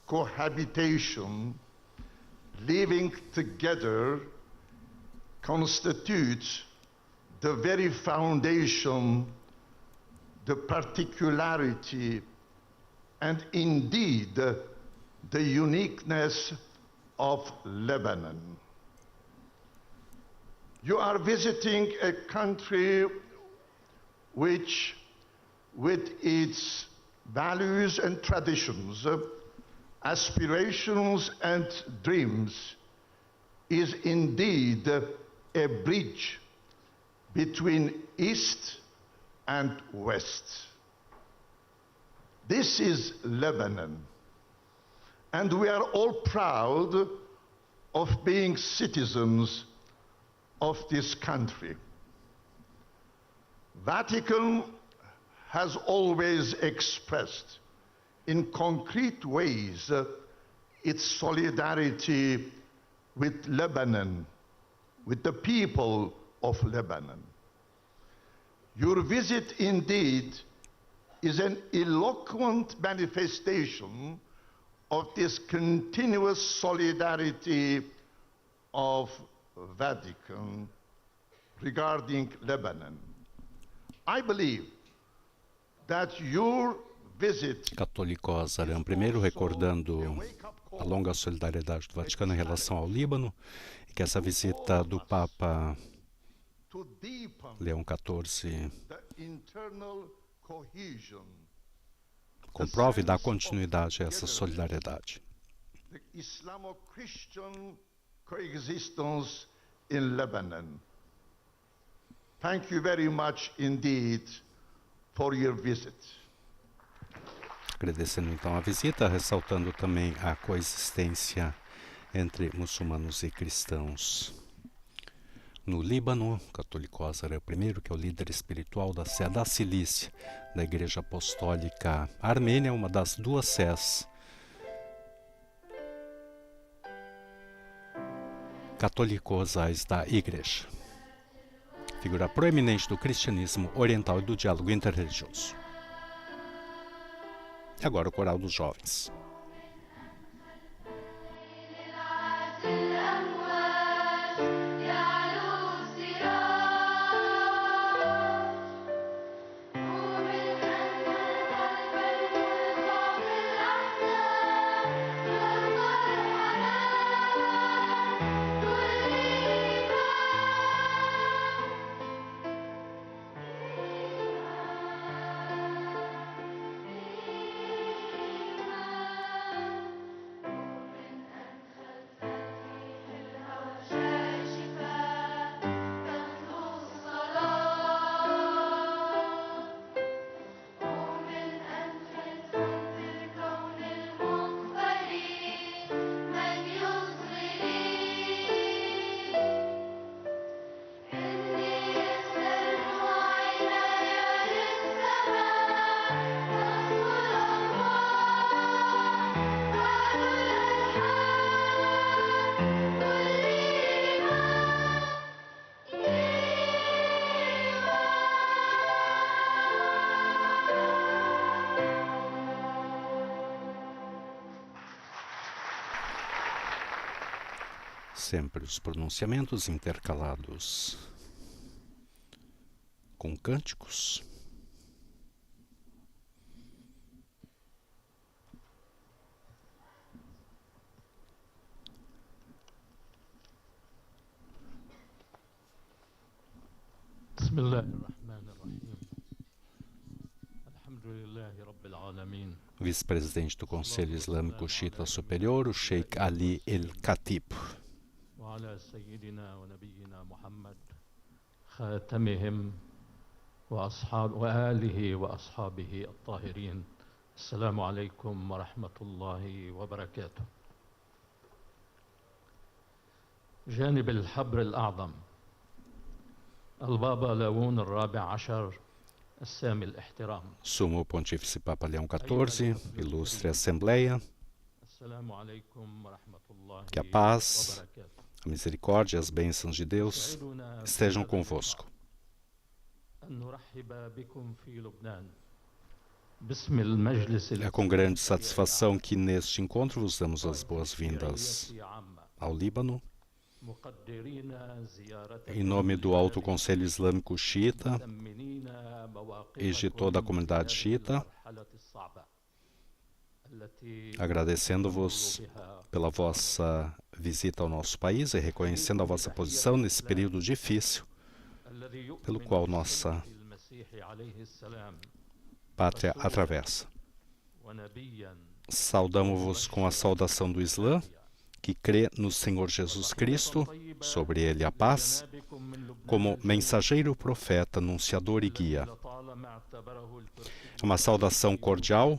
cohabitation, living together constitutes the very foundation, the particularity, and indeed the uniqueness of Lebanon. You are visiting a country which, with its values and traditions, aspirations and dreams, is indeed a bridge between East and West. This is Lebanon, and we are all proud of being citizens of this country. Vatican has always expressed in concrete ways its solidarity with Lebanon, with the people of Lebanon. Your visit indeed is an eloquent manifestation of this continuous solidarity of Vatican regarding Lebanon. I believe that your visit Katolikos Saran I, recordando a longa solidariedade do Vaticano em relação ao Líbano, e que essa visita do Papa to deepen Leão XIV the internal cohesion, comprove e dá continuidade a essa solidariedade. the Islamo-Christian coexistence in Lebanon. Thank you very much indeed for your visit. Agradecendo então a visita, ressaltando também a coexistência entre muçulmanos e cristãos. No Líbano, Katolikos Saran I, que é o líder espiritual da Sé da Cilícia, da Igreja Apostólica Armênia, uma das duas Sés catolicosais da Igreja. Figura proeminente do cristianismo oriental e do diálogo interreligioso. E agora o coral dos jovens. Sempre os pronunciamentos intercalados com cânticos. بسم الله الرحمن الرحيم الحمد لله رب العالمين Vice-presidente do Conselho Islâmico Xiita Superior, o Sheikh Ali El-Khatib. وعلى سيدنا ونبينا محمد خاتمهم وآله وأصحابه الطاهرين. السلام عليكم ورحمة الله وبركاته. جانب الحبر الأعظم البابا لاون الرابع عشر السامي الاحترام. Sumo Pontífice Papa Leão XIV, ilustre Assembleia, السلام عليكم ورحمة الله que a paz, وبركاته. a misericórdia e as bênçãos de Deus estejam convosco. أن نرحب بكم في لبنان باسم المجلس É com grande satisfação que neste encontro vos damos as boas-vindas ao Líbano, em nome do Alto Conselho Islâmico Xiita e de toda a comunidade xiita, agradecendo-vos pela vossa visita ao nosso país e reconhecendo a vossa posição nesse período difícil pelo qual nossa pátria atravessa. Saudamo-vos com a saudação do Islã, que crê no Senhor Jesus Cristo, sobre ele a paz, como mensageiro, profeta, anunciador e guia. Uma saudação cordial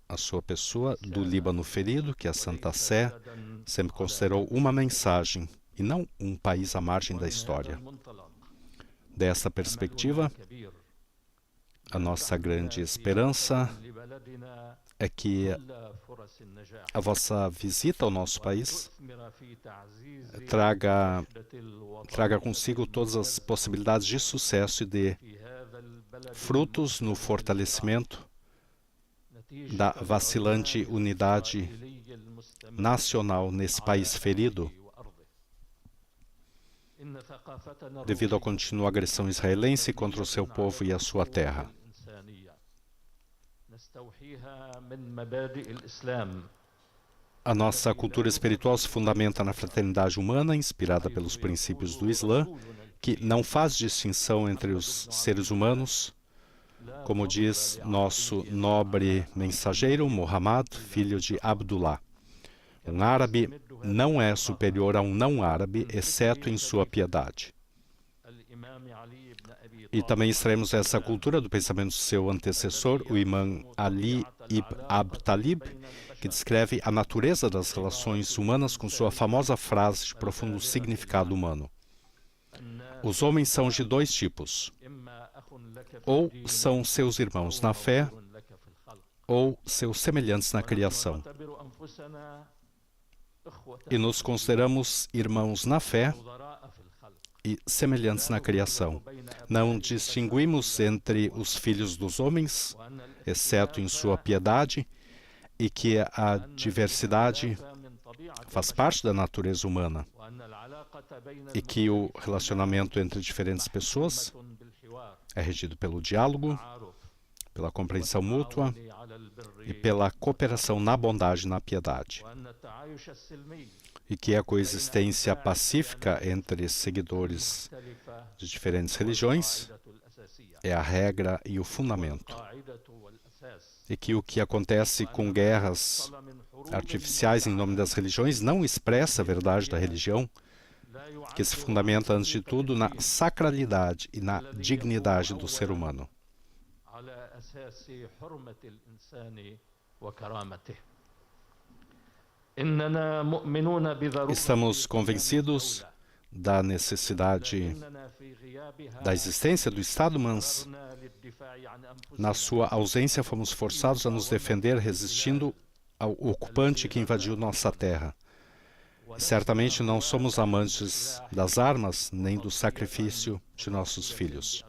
à sua pessoa do Líbano ferido, que a Santa Sé sempre considerou uma mensagem e não um país à margem da história. Dessa perspectiva, a nossa grande esperança é que a vossa visita ao nosso país traga consigo todas as possibilidades de sucesso e de frutos no fortalecimento da vacilante unidade nacional nesse país ferido devido à contínua agressão israelense contra o seu povo e a sua terra. A nossa cultura espiritual se fundamenta na fraternidade humana, inspirada pelos princípios do Islã, que não faz distinção entre os seres humanos, como diz nosso nobre mensageiro Muhammad, filho de Abdullah. Um árabe não é superior a um não-árabe, exceto em sua piedade. E também extraímos essa cultura do pensamento do seu antecessor, o imã Ali ibn Abi Talib, que descreve a natureza das relações humanas com sua famosa frase de profundo significado humano. Os homens são de dois tipos. Ou são seus irmãos na fé, ou seus semelhantes na criação. E nos consideramos irmãos na fé e semelhantes na criação. Não distinguimos entre os filhos dos homens, exceto em sua piedade, e que a diversidade faz parte da natureza humana, e que o relacionamento entre diferentes pessoas é regido pelo diálogo, pela compreensão mútua e pela cooperação na bondade e na piedade. E que a coexistência pacífica entre seguidores de diferentes religiões é a regra e o fundamento. E que o que acontece com guerras artificiais em nome das religiões não expressa a verdade da religião, que se fundamenta, antes de tudo, na sacralidade e na dignidade do ser humano. Estamos convencidos da necessidade da existência do Estado, mas na sua ausência fomos forçados a nos defender resistindo ao ocupante que invadiu nossa terra. Certamente não somos amantes das armas nem do sacrifício de nossos filhos.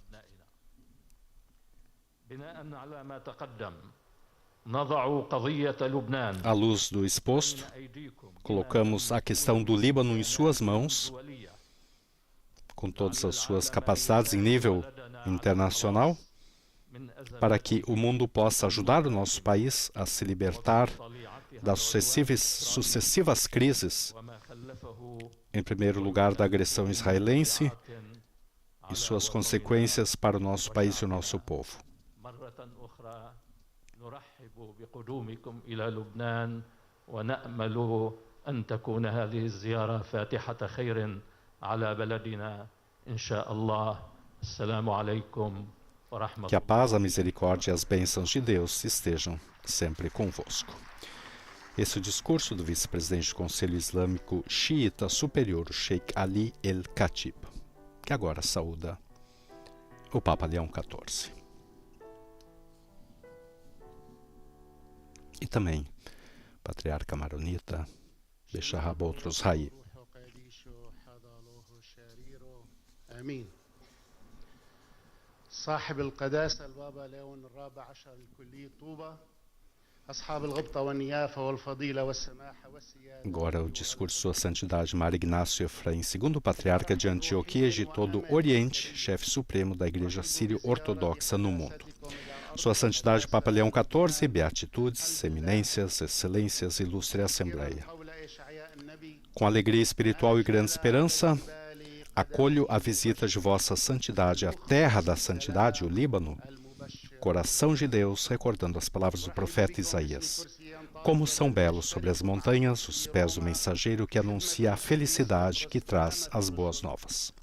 À luz do exposto, colocamos a questão do Líbano em suas mãos, com todas as suas capacidades em nível internacional, para que o mundo possa ajudar o nosso país a se libertar das sucessivas crises, em primeiro lugar da agressão israelense e suas consequências para o nosso país e o nosso povo. أن تكون هذه الزيارة فاتحة خير على بلدنا إن شاء الله. السلام عليكم ورحمة الله. Que a paz, a misericórdia e as bênçãos de Deus estejam sempre convosco. Esse é o discurso do vice-presidente do Conselho Islâmico Xiita Superior, Sheikh Ali El-Khatib, que agora saúda o Papa Leão XIV. E também Patriarca Maronita Beshahab Outros Rai. آمين. صاحب القداسة البابا ليون الرابع عشر الكلي طوبة أصحاب الغبطة والنيافة والفضيلة والسماحة والسيادة. Agora o discurso de Sua Santidade Mar Ignácio Efraim, segundo patriarca de Antioquia e de todo o Oriente, chefe supremo da Igreja Sírio-Ortodoxa no mundo. Sua Santidade Papa Leão XIV, beatitudes, eminências, excelências, ilustre Assembleia. Com alegria espiritual e grande esperança, acolho a visita de Vossa Santidade à terra da santidade, o Líbano, coração de Deus, recordando as palavras do profeta Isaías. Como são belos sobre as montanhas os pés do mensageiro que anuncia a felicidade, que traz as boas novas.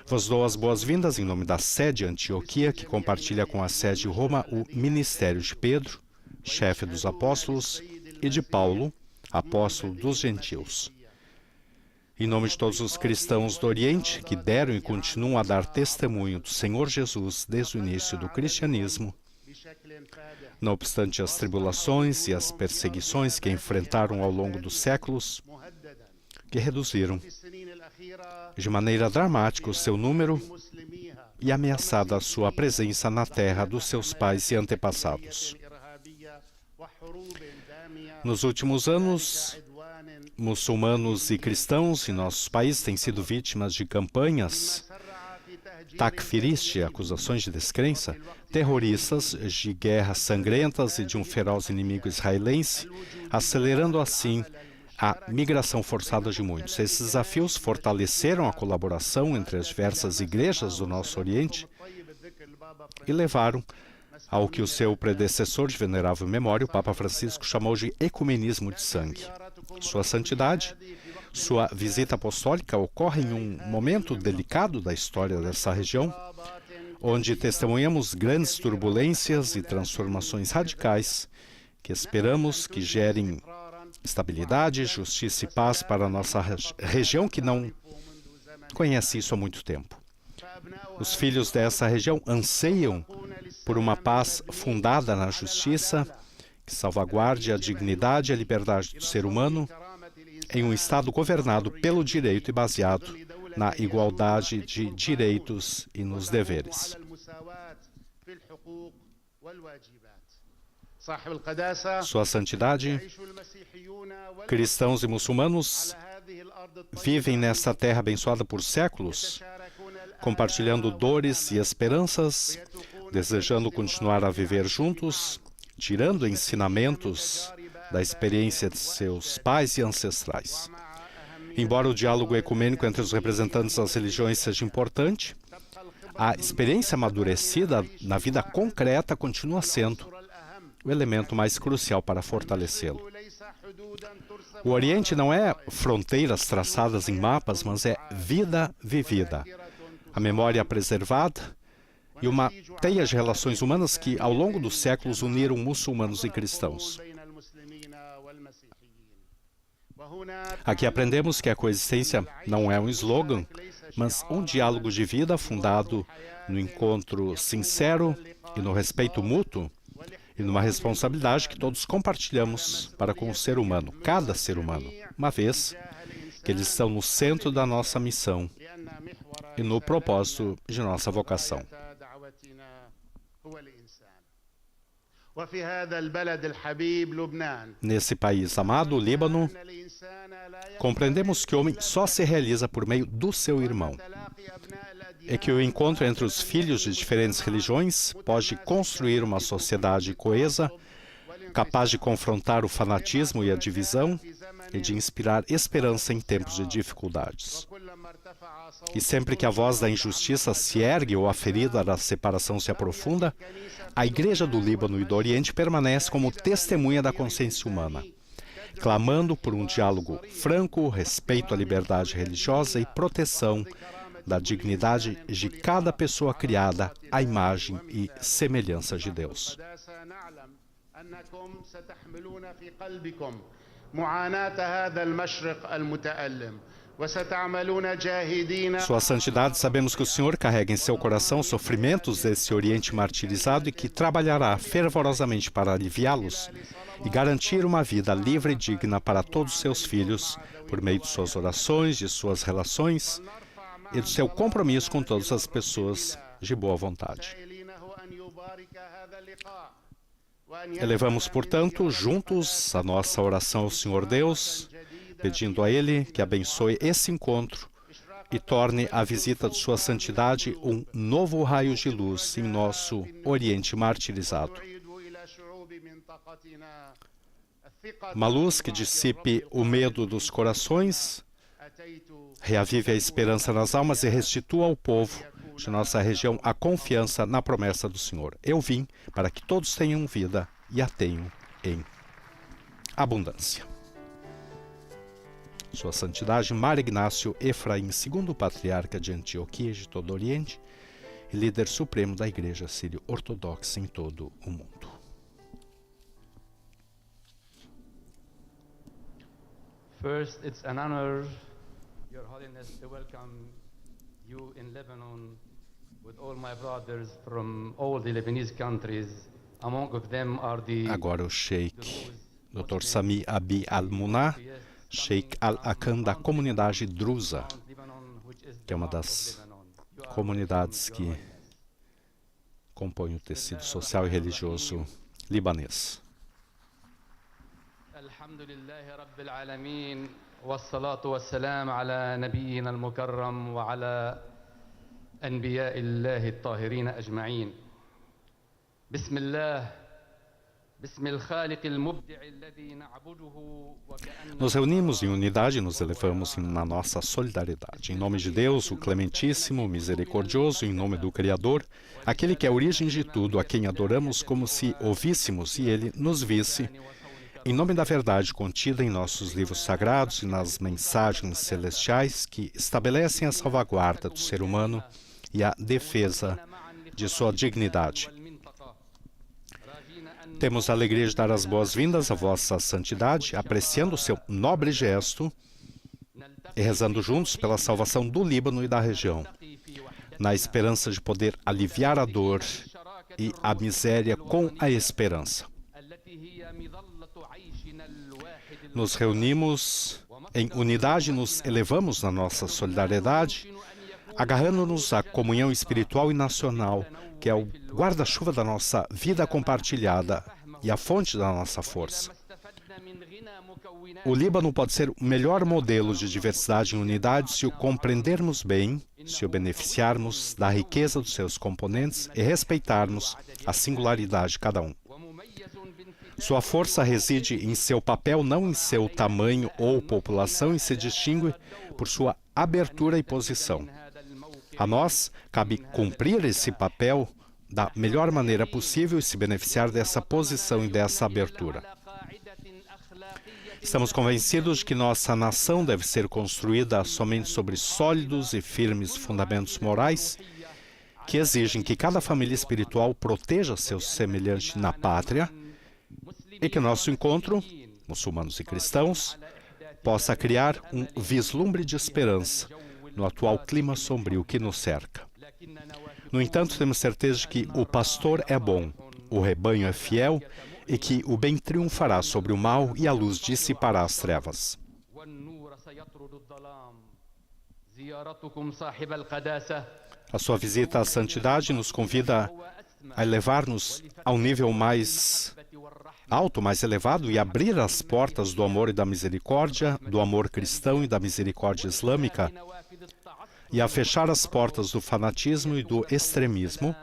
Vos dou as boas-vindas em nome da sede Antioquia, que compartilha com a sede Roma o ministério de Pedro, chefe dos apóstolos, e de Paulo, apóstolo dos gentios. Em nome de todos os cristãos do Oriente, que deram e continuam a dar testemunho do Senhor Jesus desde o início do cristianismo, não obstante as tribulações e as perseguições que enfrentaram ao longo dos séculos, que reduziram de maneira dramática o seu número e ameaçada a sua presença na terra dos seus pais e antepassados. Nos últimos anos, muçulmanos e cristãos em nossos países têm sido vítimas de campanhas takfiriste, acusações de descrença, terroristas, de guerras sangrentas e de um feroz inimigo israelense, acelerando assim a migração forçada de muitos. Esses desafios fortaleceram a colaboração entre as diversas igrejas do nosso Oriente e levaram ao que o seu predecessor de venerável memória, o Papa Francisco, chamou de ecumenismo de sangue. Sua Santidade, sua visita apostólica ocorre em um momento delicado da história dessa região, onde testemunhamos grandes turbulências e transformações radicais que esperamos que gerem estabilidade, justiça e paz para a nossa região, que não conhece isso há muito tempo. Os filhos dessa região anseiam por uma paz fundada na justiça, que salvaguarde a dignidade e a liberdade do ser humano em um Estado governado pelo direito e baseado na igualdade de direitos e nos deveres. Sua Santidade, cristãos e muçulmanos vivem nesta terra abençoada por séculos, compartilhando dores e esperanças, desejando continuar a viver juntos, tirando ensinamentos da experiência de seus pais e ancestrais. Embora o diálogo ecumênico entre os representantes das religiões seja importante, a experiência amadurecida na vida concreta continua sendo o elemento mais crucial para fortalecê-lo. O Oriente não é fronteiras traçadas em mapas, mas é vida vivida, a memória preservada e uma teia de relações humanas que, ao longo dos séculos, uniram muçulmanos e cristãos. Aqui aprendemos que a coexistência não é um slogan, mas um diálogo de vida fundado no encontro sincero e no respeito mútuo e numa responsabilidade que todos compartilhamos para com o ser humano, cada ser humano, uma vez que eles estão no centro da nossa missão e no propósito de nossa vocação. Nesse país amado, o Líbano, compreendemos que o homem só se realiza por meio do seu irmão. É que o encontro entre os filhos de diferentes religiões pode construir uma sociedade coesa, capaz de confrontar o fanatismo e a divisão e de inspirar esperança em tempos de dificuldades. E sempre que a voz da injustiça se ergue ou a ferida da separação se aprofunda, a Igreja do Líbano e do Oriente permanece como testemunha da consciência humana, clamando por um diálogo franco, respeito à liberdade religiosa e proteção da dignidade de cada pessoa criada à imagem e semelhança de Deus. Sua Santidade, sabemos que o Senhor carrega em seu coração sofrimentos desse Oriente martirizado e que trabalhará fervorosamente para aliviá-los e garantir uma vida livre e digna para todos os seus filhos, por meio de suas orações, de suas relações e do seu compromisso com todas as pessoas de boa vontade. Elevamos, portanto, juntos a nossa oração ao Senhor Deus, pedindo a Ele que abençoe esse encontro e torne a visita de Sua Santidade um novo raio de luz em nosso Oriente martirizado. Uma luz que dissipe o medo dos corações, reavive a esperança nas almas e restitua ao povo de nossa região a confiança na promessa do Senhor. Eu vim para que todos tenham vida e a tenham em abundância. Sua Santidade Mar Ignácio Efraim II, Patriarca de Antioquia e de todo o Oriente, e líder supremo da Igreja Sírio-Ortodoxa em todo o mundo. First, it's an honor, Your Holiness, to welcome you in Lebanon with all my brothers from all the Lebanese countries. Among of them are the Agora o Sheikh Dr. Sami Abi Al-Munah, Sheikh Al-Akan da comunidade Druza, que é uma das comunidades que compõem o tecido social e religioso libanês. Alhamdulillahi Rabbil Alamin, wassalatu wassalam ala nabiyyina al-mukarram wa ala anbiya'illahi at-tahirin ajma'in. Bismillah. Nos reunimos em unidade e nos elevamos na nossa solidariedade. Em nome de Deus, o Clementíssimo, Misericordioso, em nome do Criador, aquele que é a origem de tudo, a quem adoramos como se ouvíssemos e Ele nos visse, em nome da verdade contida em nossos livros sagrados e nas mensagens celestiais que estabelecem a salvaguarda do ser humano e a defesa de sua dignidade. Temos a alegria de dar as boas-vindas à vossa santidade, apreciando o seu nobre gesto e rezando juntos pela salvação do Líbano e da região, na esperança de poder aliviar a dor e a miséria com a esperança. Nos reunimos em unidade e nos elevamos na nossa solidariedade, agarrando-nos à comunhão espiritual e nacional, que é o guarda-chuva da nossa vida compartilhada e a fonte da nossa força. O Líbano pode ser o melhor modelo de diversidade e unidade se o compreendermos bem, se o beneficiarmos da riqueza dos seus componentes e respeitarmos a singularidade de cada um. Sua força reside em seu papel, não em seu tamanho ou população, e se distingue por sua abertura e posição. A nós cabe cumprir esse papel da melhor maneira possível e se beneficiar dessa posição e dessa abertura. Estamos convencidos de que nossa nação deve ser construída somente sobre sólidos e firmes fundamentos morais que exigem que cada família espiritual proteja seu semelhante na pátria e que nosso encontro, muçulmanos e cristãos, possa criar um vislumbre de esperança no atual clima sombrio que nos cerca. No entanto, temos certeza de que o pastor é bom, o rebanho é fiel e que o bem triunfará sobre o mal e a luz dissipará as trevas. A sua visita à santidade nos convida a elevar-nos a um nível mais alto, mais elevado e abrir as portas do amor e da misericórdia, do amor cristão e da misericórdia islâmica, e a fechar as portas do fanatismo e do extremismo,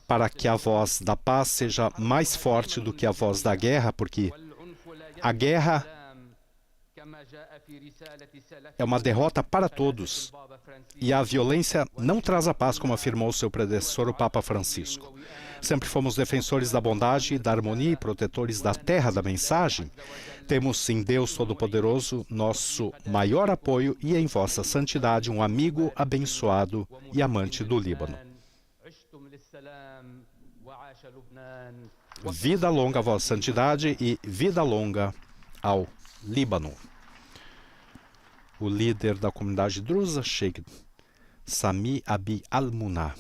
para que a voz da paz seja mais forte do que a voz da guerra, porque a guerra é uma derrota para todos. E a violência não traz a paz, como afirmou seu predecessor, o Papa Francisco. Sempre fomos defensores da bondade, da harmonia e protetores da terra da mensagem. Temos em Deus Todo-Poderoso nosso maior apoio e em vossa santidade um amigo abençoado e amante do Líbano. Vida longa a vossa santidade e vida longa ao Líbano. O líder da comunidade drusa, Sheikh Sami Abi Al-Munah.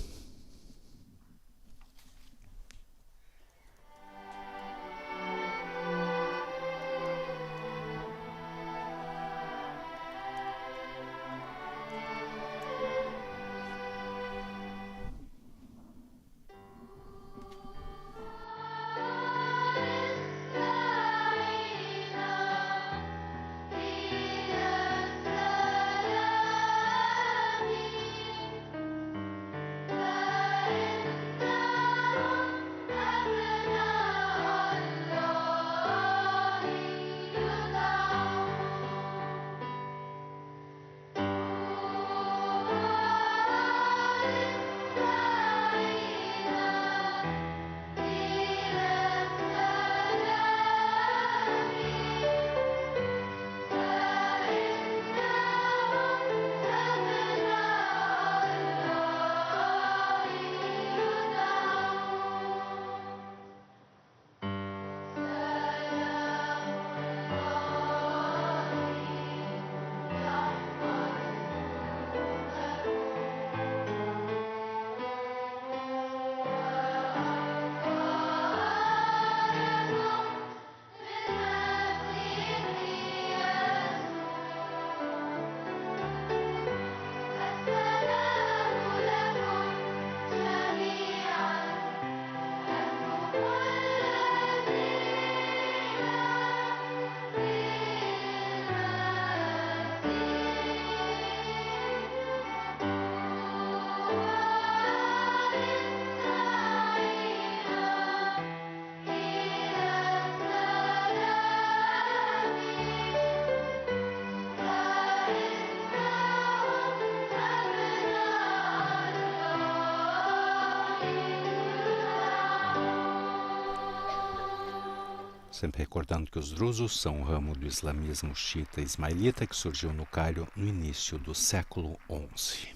Sempre recordando que os drusos são um ramo do islamismo xiita ismailita que surgiu no Cairo no início do século XI.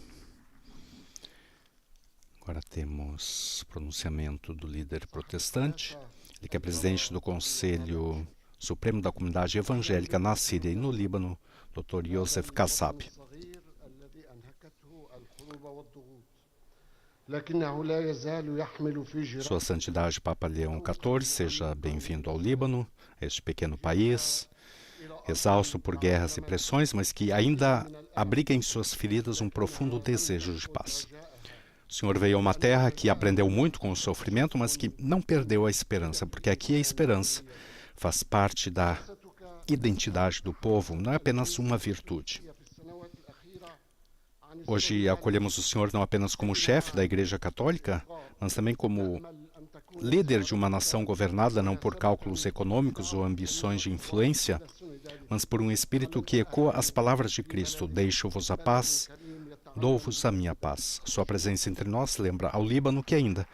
Agora temos o pronunciamento do líder protestante, ele que é presidente do Conselho Supremo da Comunidade Evangélica na Síria e no Líbano, Dr. Youssef Kassab. Sua Santidade Papa Leão XIV, seja bem-vindo ao Líbano, este pequeno país, exausto por guerras e pressões, mas que ainda abriga em suas feridas um profundo desejo de paz. O Senhor veio a uma terra que aprendeu muito com o sofrimento, mas que não perdeu a esperança, porque aqui a esperança faz parte da identidade do povo, não é apenas uma virtude. Hoje acolhemos o Senhor não apenas como chefe da Igreja Católica, mas também como líder de uma nação governada não por cálculos econômicos ou ambições de influência, mas por um espírito que ecoa as palavras de Cristo: deixo-vos a paz, dou-vos a minha paz. Sua presença entre nós lembra ao Líbano que ainda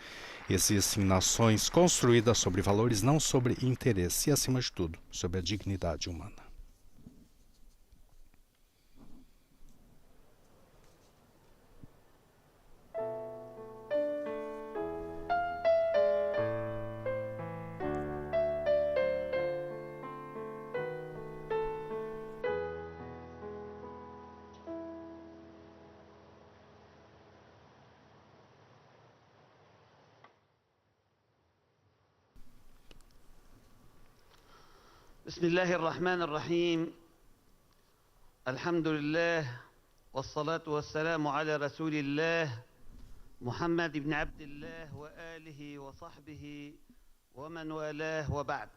existem nações construídas sobre valores, não sobre interesse, e acima de tudo, sobre a dignidade humana. بسم الله الرحمن الرحيم الحمد لله والصلاة والسلام على رسول الله محمد بن عبد الله وآله وصحبه ومن والاه وبعد.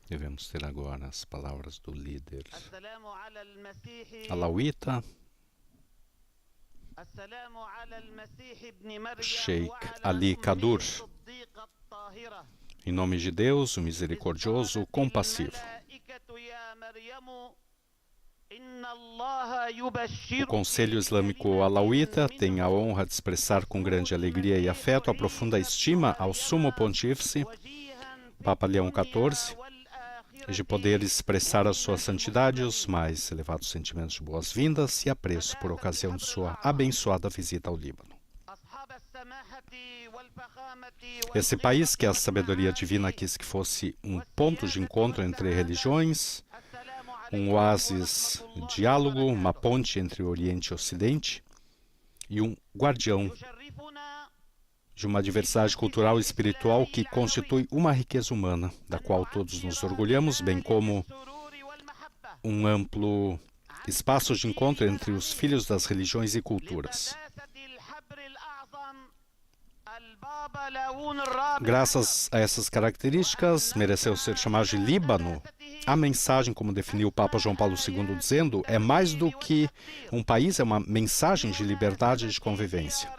Devemos ter agora as palavras do líder alauíta, Sheikh Ali Kadur, Em nome de Deus, o misericordioso, compassivo. O Conselho Islâmico Alauíta tem a honra de expressar com grande alegria e afeto a profunda estima ao Sumo Pontífice, Papa Leão XIV, e de poder expressar a sua santidade os mais elevados sentimentos de boas-vindas e apreço por ocasião de sua abençoada visita ao Líbano. Esse país que a sabedoria divina quis que fosse um ponto de encontro entre religiões, um oásis de diálogo, uma ponte entre o Oriente e o Ocidente e um guardião de uma diversidade cultural e espiritual que constitui uma riqueza humana, da qual todos nos orgulhamos, bem como um amplo espaço de encontro entre os filhos das religiões e culturas. Graças a essas características, mereceu ser chamado de Líbano. A mensagem, como definiu o Papa João Paulo II, dizendo, é mais do que um país, é uma mensagem de liberdade e de convivência.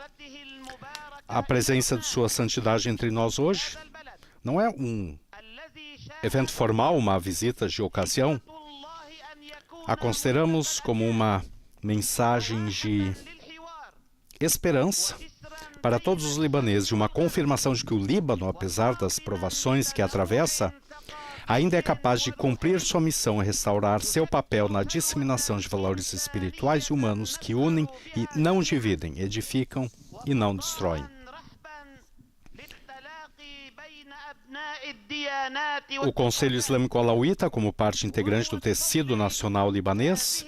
A presença de Sua Santidade entre nós hoje não é um evento formal, uma visita de ocasião. A consideramos como uma mensagem de esperança para todos os libaneses, uma confirmação de que o Líbano, apesar das provações que atravessa, ainda é capaz de cumprir sua missão e restaurar seu papel na disseminação de valores espirituais e humanos que unem e não dividem, edificam e não destroem. O Conselho Islâmico Alauíta, como parte integrante do tecido nacional libanês,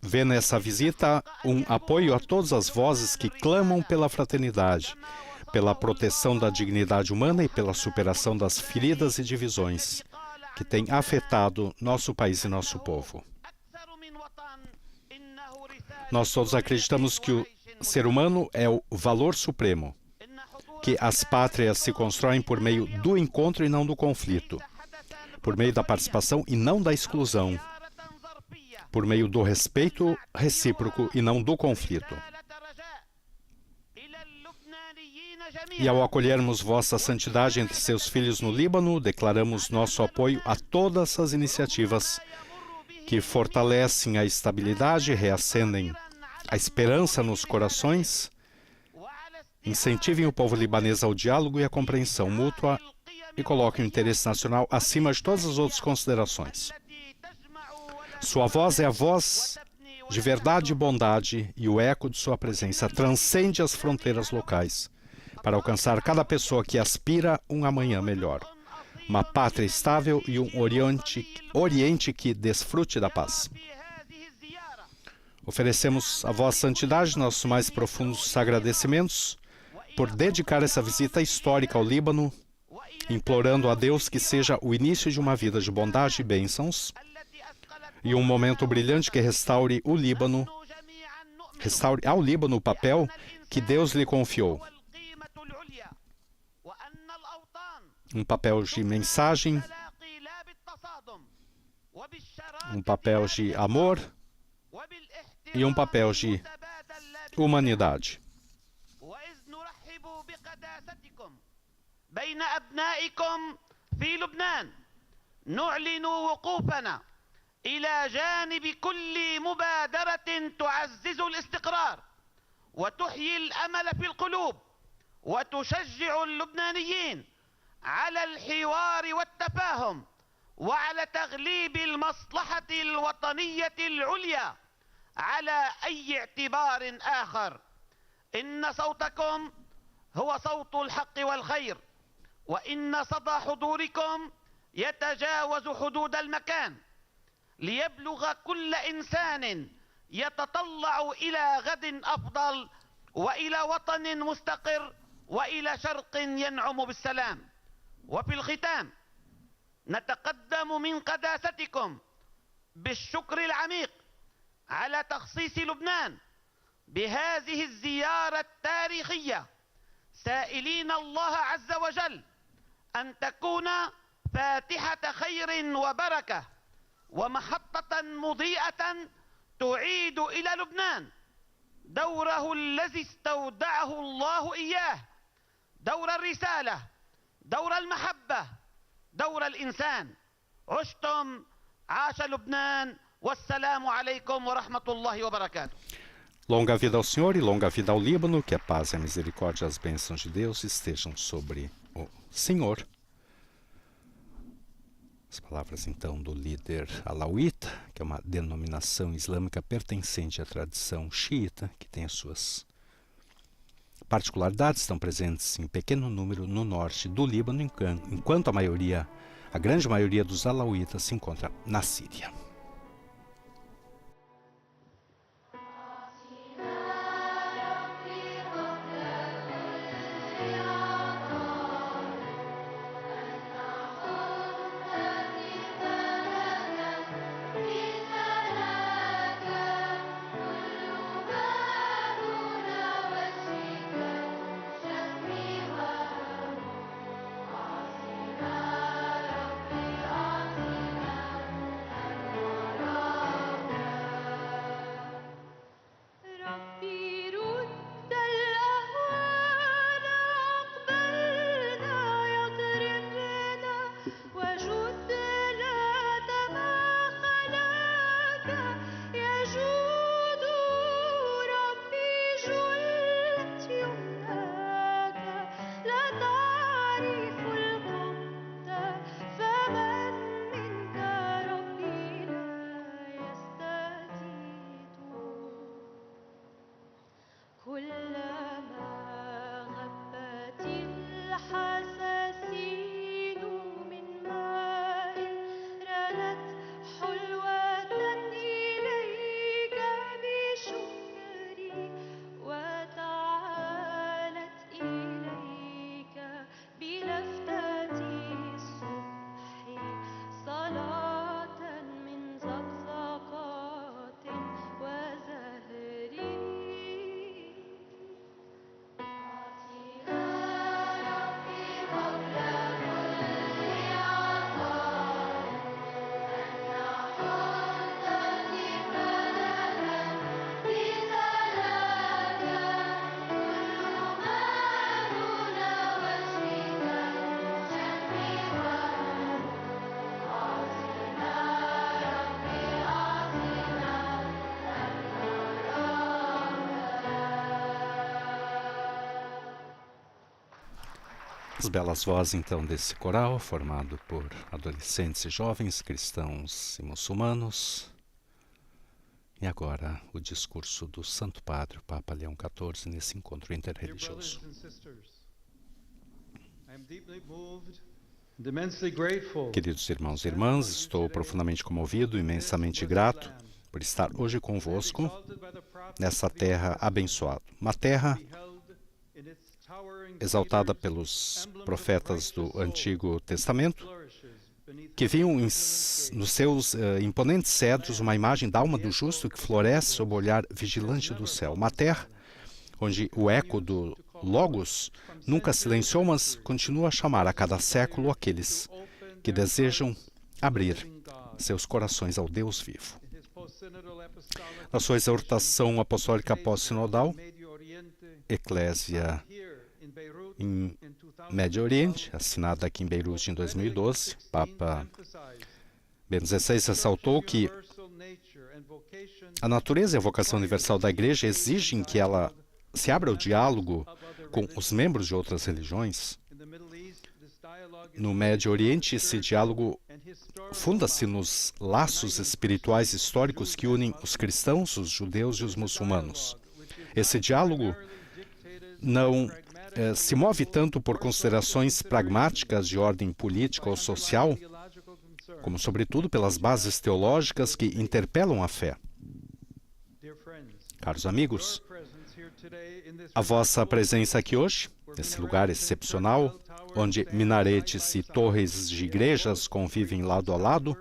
vê nessa visita um apoio a todas as vozes que clamam pela fraternidade, pela proteção da dignidade humana e pela superação das feridas e divisões que têm afetado nosso país e nosso povo. Nós todos acreditamos que o ser humano é o valor supremo, que as pátrias se constroem por meio do encontro e não do conflito, por meio da participação e não da exclusão, por meio do respeito recíproco e não do conflito. E ao acolhermos Vossa Santidade entre seus filhos no Líbano, declaramos nosso apoio a todas as iniciativas que fortalecem a estabilidade, reacendem a esperança nos corações, incentivem o povo libanês ao diálogo e à compreensão mútua e coloquem o interesse nacional acima de todas as outras considerações. Sua voz é a voz de verdade e bondade e o eco de sua presença transcende as fronteiras locais para alcançar cada pessoa que aspira um amanhã melhor, uma pátria estável e um Oriente que desfrute da paz. Oferecemos a Vossa Santidade nossos mais profundos agradecimentos por dedicar essa visita histórica ao Líbano, implorando a Deus que seja o início de uma vida de bondade e bênçãos, e um momento brilhante que restaure ao Líbano o papel que Deus lhe confiou. Um papel de mensagem, um papel de amor e um papel de humanidade. بين أبنائكم في لبنان نعلن وقوفنا إلى جانب كل مبادرة تعزز الاستقرار وتحيي الأمل في القلوب وتشجع اللبنانيين على الحوار والتفاهم وعلى تغليب المصلحة الوطنية العليا على أي اعتبار آخر. إن صوتكم هو صوت الحق والخير، وإن صدى حضوركم يتجاوز حدود المكان ليبلغ كل إنسان يتطلع إلى غد أفضل وإلى وطن مستقر وإلى شرق ينعم بالسلام. وفي الختام نتقدم من قداستكم بالشكر العميق على تخصيص لبنان بهذه الزيارة التاريخية، سائلين الله عز وجل أن تكون فاتحة خير وبركة ومحطة مضيئة تعيد إلى لبنان دوره الذي استودعه الله إياه، دور الرسالة دور المحبة دور الإنسان عشتم عاش لبنان والسلام عليكم ورحمة الله وبركاته. Longa vida ao Senhor e longa vida ao Líbano, que a paz e a misericórdia e as bênçãos de Deus estejam sobre o Senhor. As palavras então do líder alauíta, que é uma denominação islâmica pertencente à tradição xiita, que tem as suas particularidades, estão presentes em pequeno número no norte do Líbano, enquanto a grande maioria dos alauítas se encontra na Síria. As belas vozes, então, desse coral, formado por adolescentes e jovens, cristãos e muçulmanos. E agora, o discurso do Santo Padre, o Papa Leão XIV, nesse encontro interreligioso. Queridos irmãos e irmãs, estou profundamente comovido e imensamente grato por estar hoje convosco nessa terra abençoada. Uma terra exaltada pelos profetas do Antigo Testamento, que viam nos seus imponentes cedros uma imagem da alma do justo que floresce sob o olhar vigilante do céu. Uma terra onde o eco do Logos nunca silenciou, mas continua a chamar a cada século aqueles que desejam abrir seus corações ao Deus vivo. Na sua exortação apostólica pós-sinodal, Eclésia em Médio Oriente, assinada aqui em Beirute em 2012, Papa Bento XVI ressaltou que a natureza e a vocação universal da Igreja exigem que ela se abra ao diálogo com os membros de outras religiões. No Médio Oriente, esse diálogo funda-se nos laços espirituais históricos que unem os cristãos, os judeus e os muçulmanos. Esse diálogo não se move tanto por considerações pragmáticas de ordem política ou social, como, sobretudo, pelas bases teológicas que interpelam a fé. Caros amigos, a vossa presença aqui hoje, nesse lugar excepcional, onde minaretes e torres de igrejas convivem lado a lado,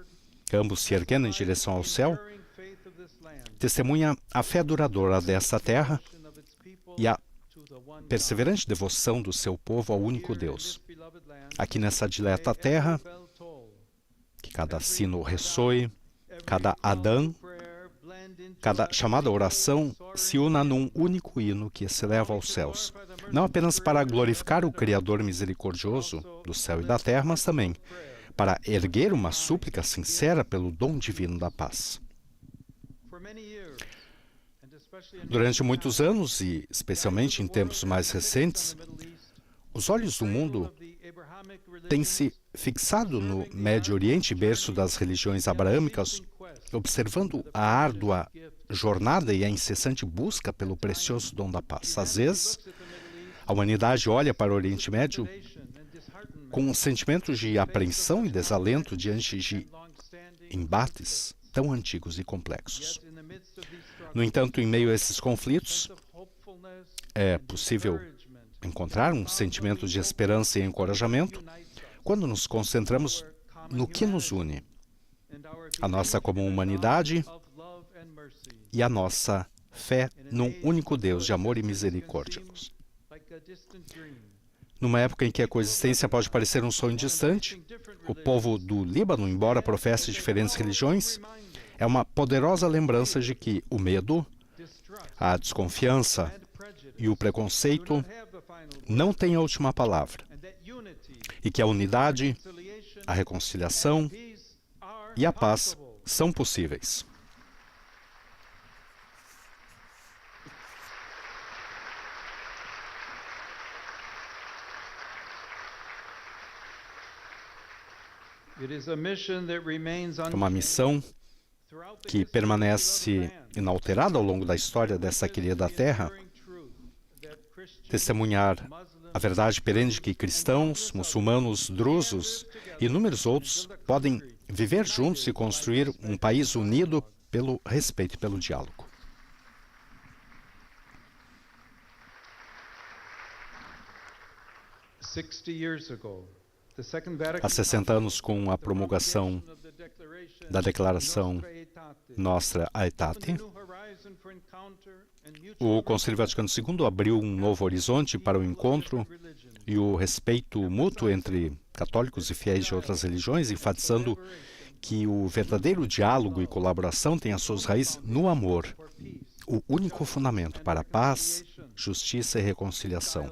ambos se erguendo em direção ao céu, testemunha a fé duradoura dessa terra e a perseverante devoção do seu povo ao único Deus. Aqui nessa dileta terra, que cada sino ressoe, cada Adão, cada chamada oração se una num único hino que se eleva aos céus. não apenas para glorificar o Criador misericordioso do céu e da terra, mas também para erguer uma súplica sincera pelo dom divino da paz. Durante muitos anos, e especialmente em tempos mais recentes, os olhos do mundo têm se fixado no Médio Oriente, berço das religiões abraâmicas, observando a árdua jornada e a incessante busca pelo precioso dom da paz. Às vezes, a humanidade olha para o Oriente Médio com um sentimento de apreensão e desalento diante de embates tão antigos e complexos. No entanto, em meio a esses conflitos, é possível encontrar um sentimento de esperança e encorajamento quando nos concentramos no que nos une, a nossa comum humanidade e a nossa fé num único Deus de amor e misericórdia. Numa época em que a coexistência pode parecer um sonho distante, o povo do Líbano, embora professe diferentes religiões, é uma poderosa lembrança de que o medo, a desconfiança e o preconceito não têm a última palavra, e que a unidade, a reconciliação e a paz são possíveis. É uma missão que permanece inalterada ao longo da história dessa querida terra, testemunhar a verdade perene de que cristãos, muçulmanos, drusos e inúmeros outros podem viver juntos e construir um país unido pelo respeito e pelo diálogo. Há 60 anos, com a promulgação da Declaração Nostra Aetate, o Concílio Vaticano II abriu um novo horizonte para o encontro e o respeito mútuo entre católicos e fiéis de outras religiões, enfatizando que o verdadeiro diálogo e colaboração tem as suas raízes no amor, o único fundamento para a paz, justiça e reconciliação.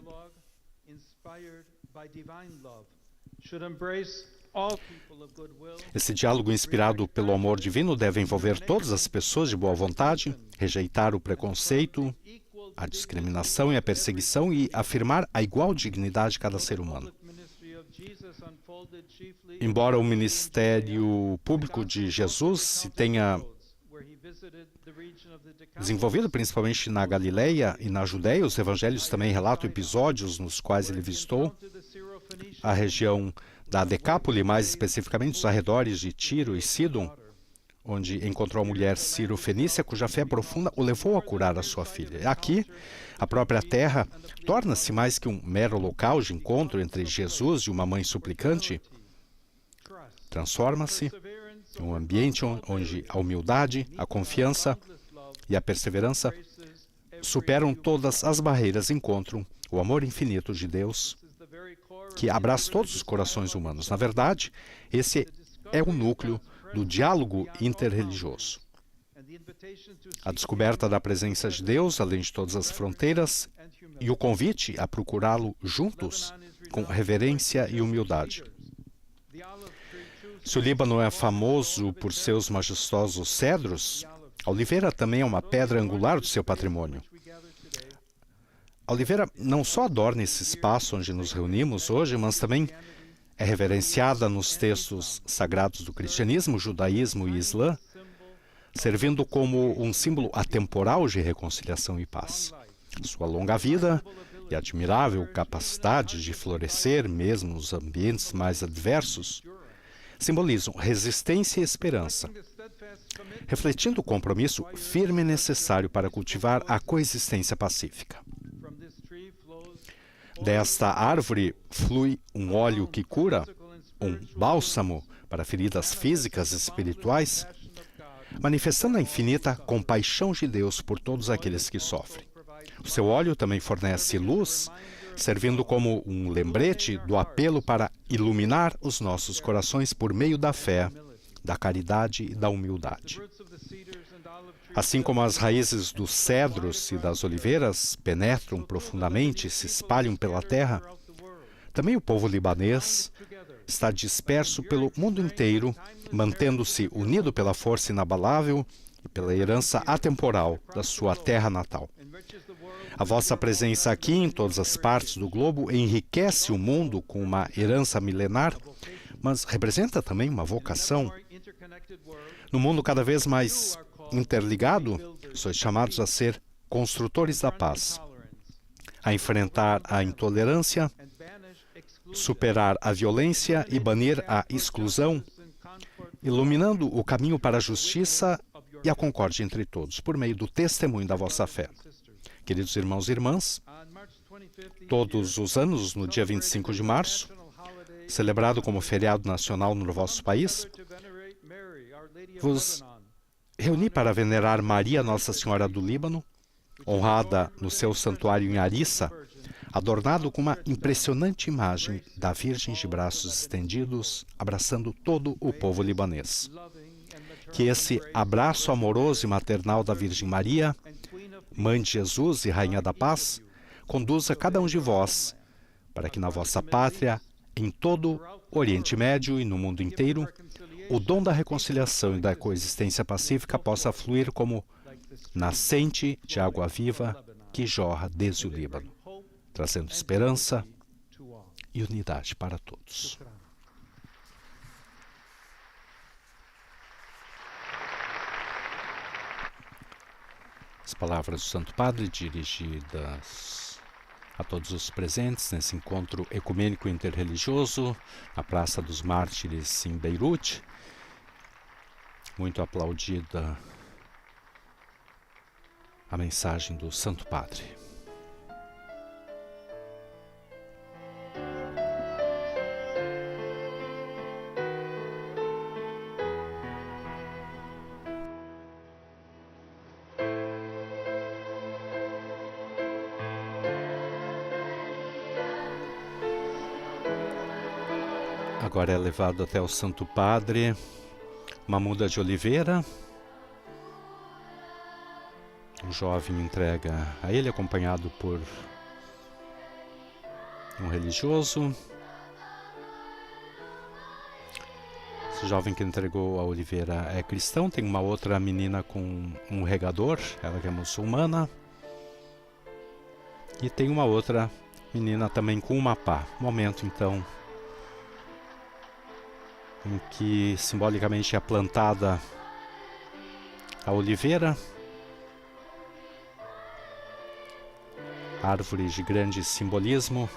Esse diálogo inspirado pelo amor divino deve envolver todas as pessoas de boa vontade, rejeitar o preconceito, a discriminação e a perseguição e afirmar a igual dignidade de cada ser humano. Embora o ministério público de Jesus se tenha desenvolvido principalmente na Galileia e na Judéia, os evangelhos também relatam episódios nos quais ele visitou a região da Decápole, mais especificamente os arredores de Tiro e Sidom, onde encontrou a mulher Ciro-Fenícia, cuja fé profunda o levou a curar a sua filha. Aqui, a própria terra torna-se mais que um mero local de encontro entre Jesus e uma mãe suplicante, transforma-se em um ambiente onde a humildade, a confiança e a perseverança superam todas as barreiras e encontram o amor infinito de Deus, que abraça todos os corações humanos. Na verdade, esse é o núcleo do diálogo interreligioso. A descoberta da presença de Deus, além de todas as fronteiras, e o convite a procurá-lo juntos, com reverência e humildade. Se o Líbano é famoso por seus majestosos cedros, a oliveira também é uma pedra angular do seu patrimônio. A oliveira não só adorna esse espaço onde nos reunimos hoje, mas também é reverenciada nos textos sagrados do cristianismo, judaísmo e islã, servindo como um símbolo atemporal de reconciliação e paz. Sua longa vida e admirável capacidade de florescer mesmo nos ambientes mais adversos simbolizam resistência e esperança, refletindo o compromisso firme e necessário para cultivar a coexistência pacífica. Desta árvore flui um óleo que cura, um bálsamo para feridas físicas e espirituais, manifestando a infinita compaixão de Deus por todos aqueles que sofrem. O seu óleo também fornece luz, servindo como um lembrete do apelo para iluminar os nossos corações por meio da fé, da caridade e da humildade. Assim como as raízes dos cedros e das oliveiras penetram profundamente e se espalham pela terra, também o povo libanês está disperso pelo mundo inteiro, mantendo-se unido pela força inabalável e pela herança atemporal da sua terra natal. A vossa presença aqui, em todas as partes do globo, enriquece o mundo com uma herança milenar, mas representa também uma vocação. No mundo cada vez mais interligado, sois chamados a ser construtores da paz, a enfrentar a intolerância, superar a violência e banir a exclusão, iluminando o caminho para a justiça e a concórdia entre todos, por meio do testemunho da vossa fé. Queridos irmãos e irmãs, todos os anos, no dia 25 de março, celebrado como feriado nacional no vosso país, vos reuni para venerar Maria, Nossa Senhora do Líbano, honrada no seu santuário em Arissa, adornado com uma impressionante imagem da Virgem de braços estendidos, abraçando todo o povo libanês. Que esse abraço amoroso e maternal da Virgem Maria, Mãe de Jesus e Rainha da Paz, conduza cada um de vós para que na vossa pátria, em todo o Oriente Médio e no mundo inteiro, o dom da reconciliação e da coexistência pacífica possa fluir como nascente de água viva que jorra desde o Líbano, trazendo esperança e unidade para todos. As palavras do Santo Padre dirigidas a todos os presentes nesse encontro ecumênico interreligioso na Praça dos Mártires em Beirute, muito aplaudida a mensagem do Santo Padre. Agora é levado até o Santo Padre uma muda de oliveira. O jovem entrega a ele, acompanhado por um religioso. Esse jovem que entregou a oliveira é cristão. Tem uma outra menina com um regador, ela que é muçulmana. E tem uma outra menina também com uma pá. Momento, então, em que simbolicamente é plantada a oliveira, árvore de grande simbolismo,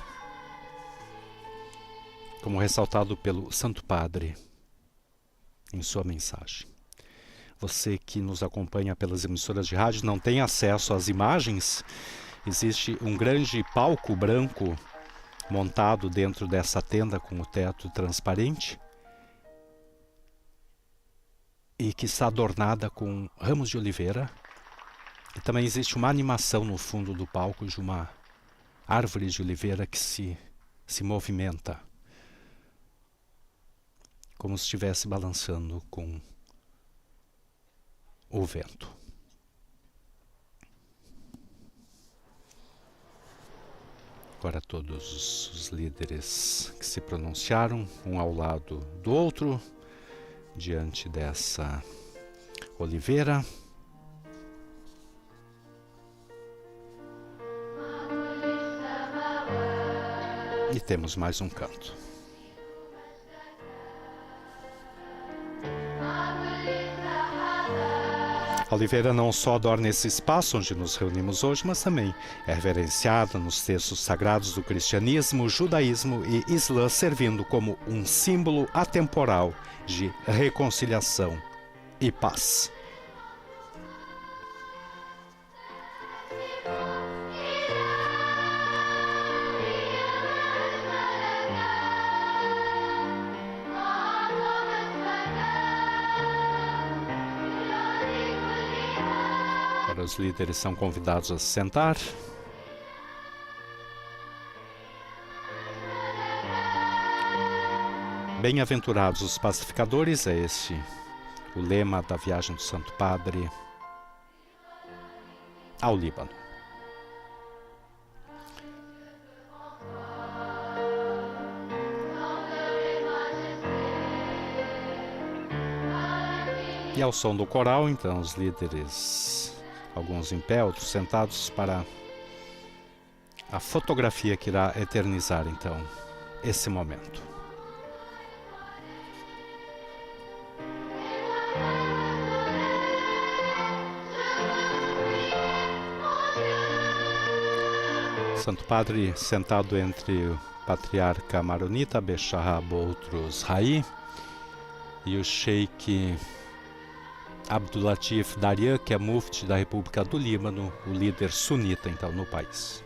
como ressaltado pelo Santo Padre em sua mensagem. Você que nos acompanha pelas emissoras de rádio não tem acesso às imagens. Existe um grande palco branco montado dentro dessa tenda com o teto transparente e que está adornada com ramos de oliveira. E também existe uma animação no fundo do palco de uma árvore de oliveira que se movimenta, como se estivesse balançando com o vento. Agora todos os líderes que se pronunciaram, um ao lado do outro, diante dessa oliveira. E temos mais um canto. A oliveira não só adorna esse espaço onde nos reunimos hoje, mas também é reverenciada nos textos sagrados do cristianismo, judaísmo e islã, servindo como um símbolo atemporal de reconciliação e paz. Os líderes são convidados a se sentar. Bem-aventurados os pacificadores, é esse o lema da viagem do Santo Padre ao Líbano. E ao som do coral, então, os líderes, alguns em pé, outros sentados, para a fotografia que irá eternizar, então, esse momento. Santo Padre sentado entre o patriarca maronita Beshahab Boutros Rai e o Sheikh Abdulatif Daryan, que é mufti da República do Líbano, o líder sunita então no país.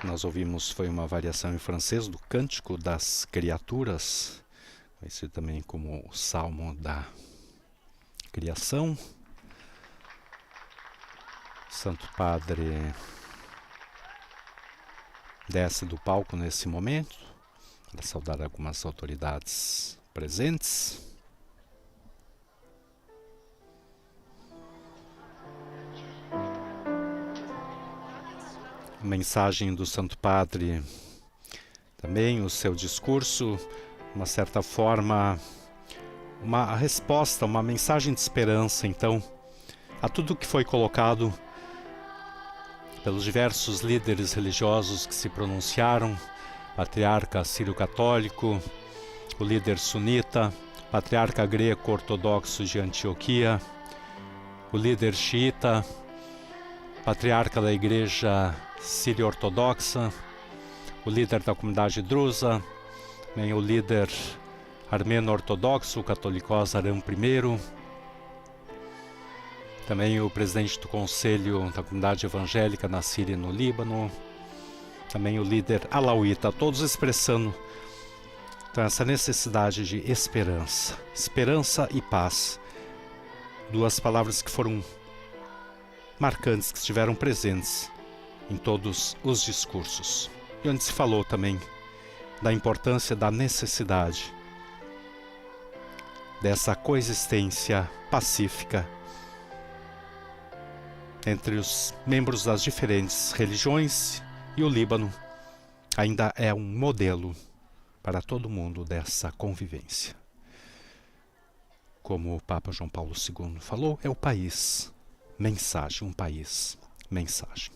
Nós ouvimos, foi uma variação em francês do Cântico das Criaturas, conhecido também como o Salmo da Criação. Santo Padre desce do palco nesse momento para saudar algumas autoridades presentes. A mensagem do Santo Padre, também o seu discurso, de uma certa forma, uma resposta, uma mensagem de esperança, então, a tudo que foi colocado pelos diversos líderes religiosos que se pronunciaram, patriarca sírio-católico, o líder sunita, patriarca greco-ortodoxo de Antioquia, o líder xiita, patriarca da igreja sírio-ortodoxa, o líder da comunidade drusa, também o líder armeno-ortodoxo, o católicos Aram I, também o presidente do conselho da comunidade evangélica na Síria e no Líbano, também o líder alauíta, todos expressando então, essa necessidade de esperança, esperança e paz, duas palavras que foram marcantes, que estiveram presentes em todos os discursos. E onde se falou também da importância da necessidade dessa coexistência pacífica entre os membros das diferentes religiões, e o Líbano ainda é um modelo para todo mundo dessa convivência. Como o Papa João Paulo II falou, é o país mensagem, um país mensagem.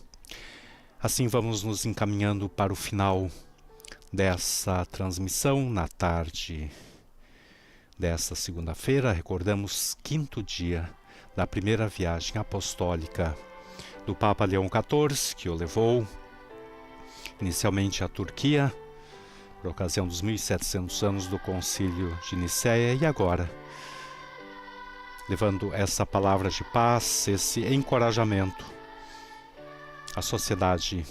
Assim vamos nos encaminhando para o final dessa transmissão na tarde desta segunda-feira. Recordamos, 5º dia da primeira viagem apostólica do Papa Leão XIV, que o levou inicialmente à Turquia, por ocasião dos 1700 anos do Concílio de Nicéia, e agora levando essa palavra de paz, esse encorajamento à sociedade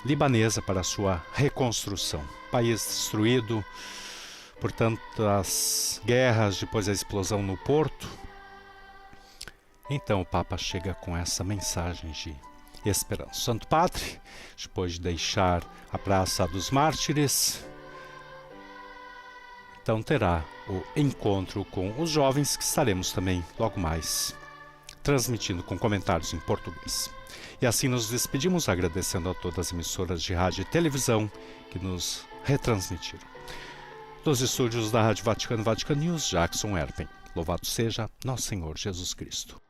libanesa para a sua reconstrução. País destruído por tantas guerras depois da explosão no porto. Então o Papa chega com essa mensagem de esperança. O Santo Padre, depois de deixar a Praça dos Mártires, então terá o encontro com os jovens, que estaremos também logo mais transmitindo com comentários em português. E assim nos despedimos, agradecendo a todas as emissoras de rádio e televisão que nos retransmitiram. Dos estúdios da Rádio Vaticano, Vatican News, Jackson Erpen. Louvado seja Nosso Senhor Jesus Cristo.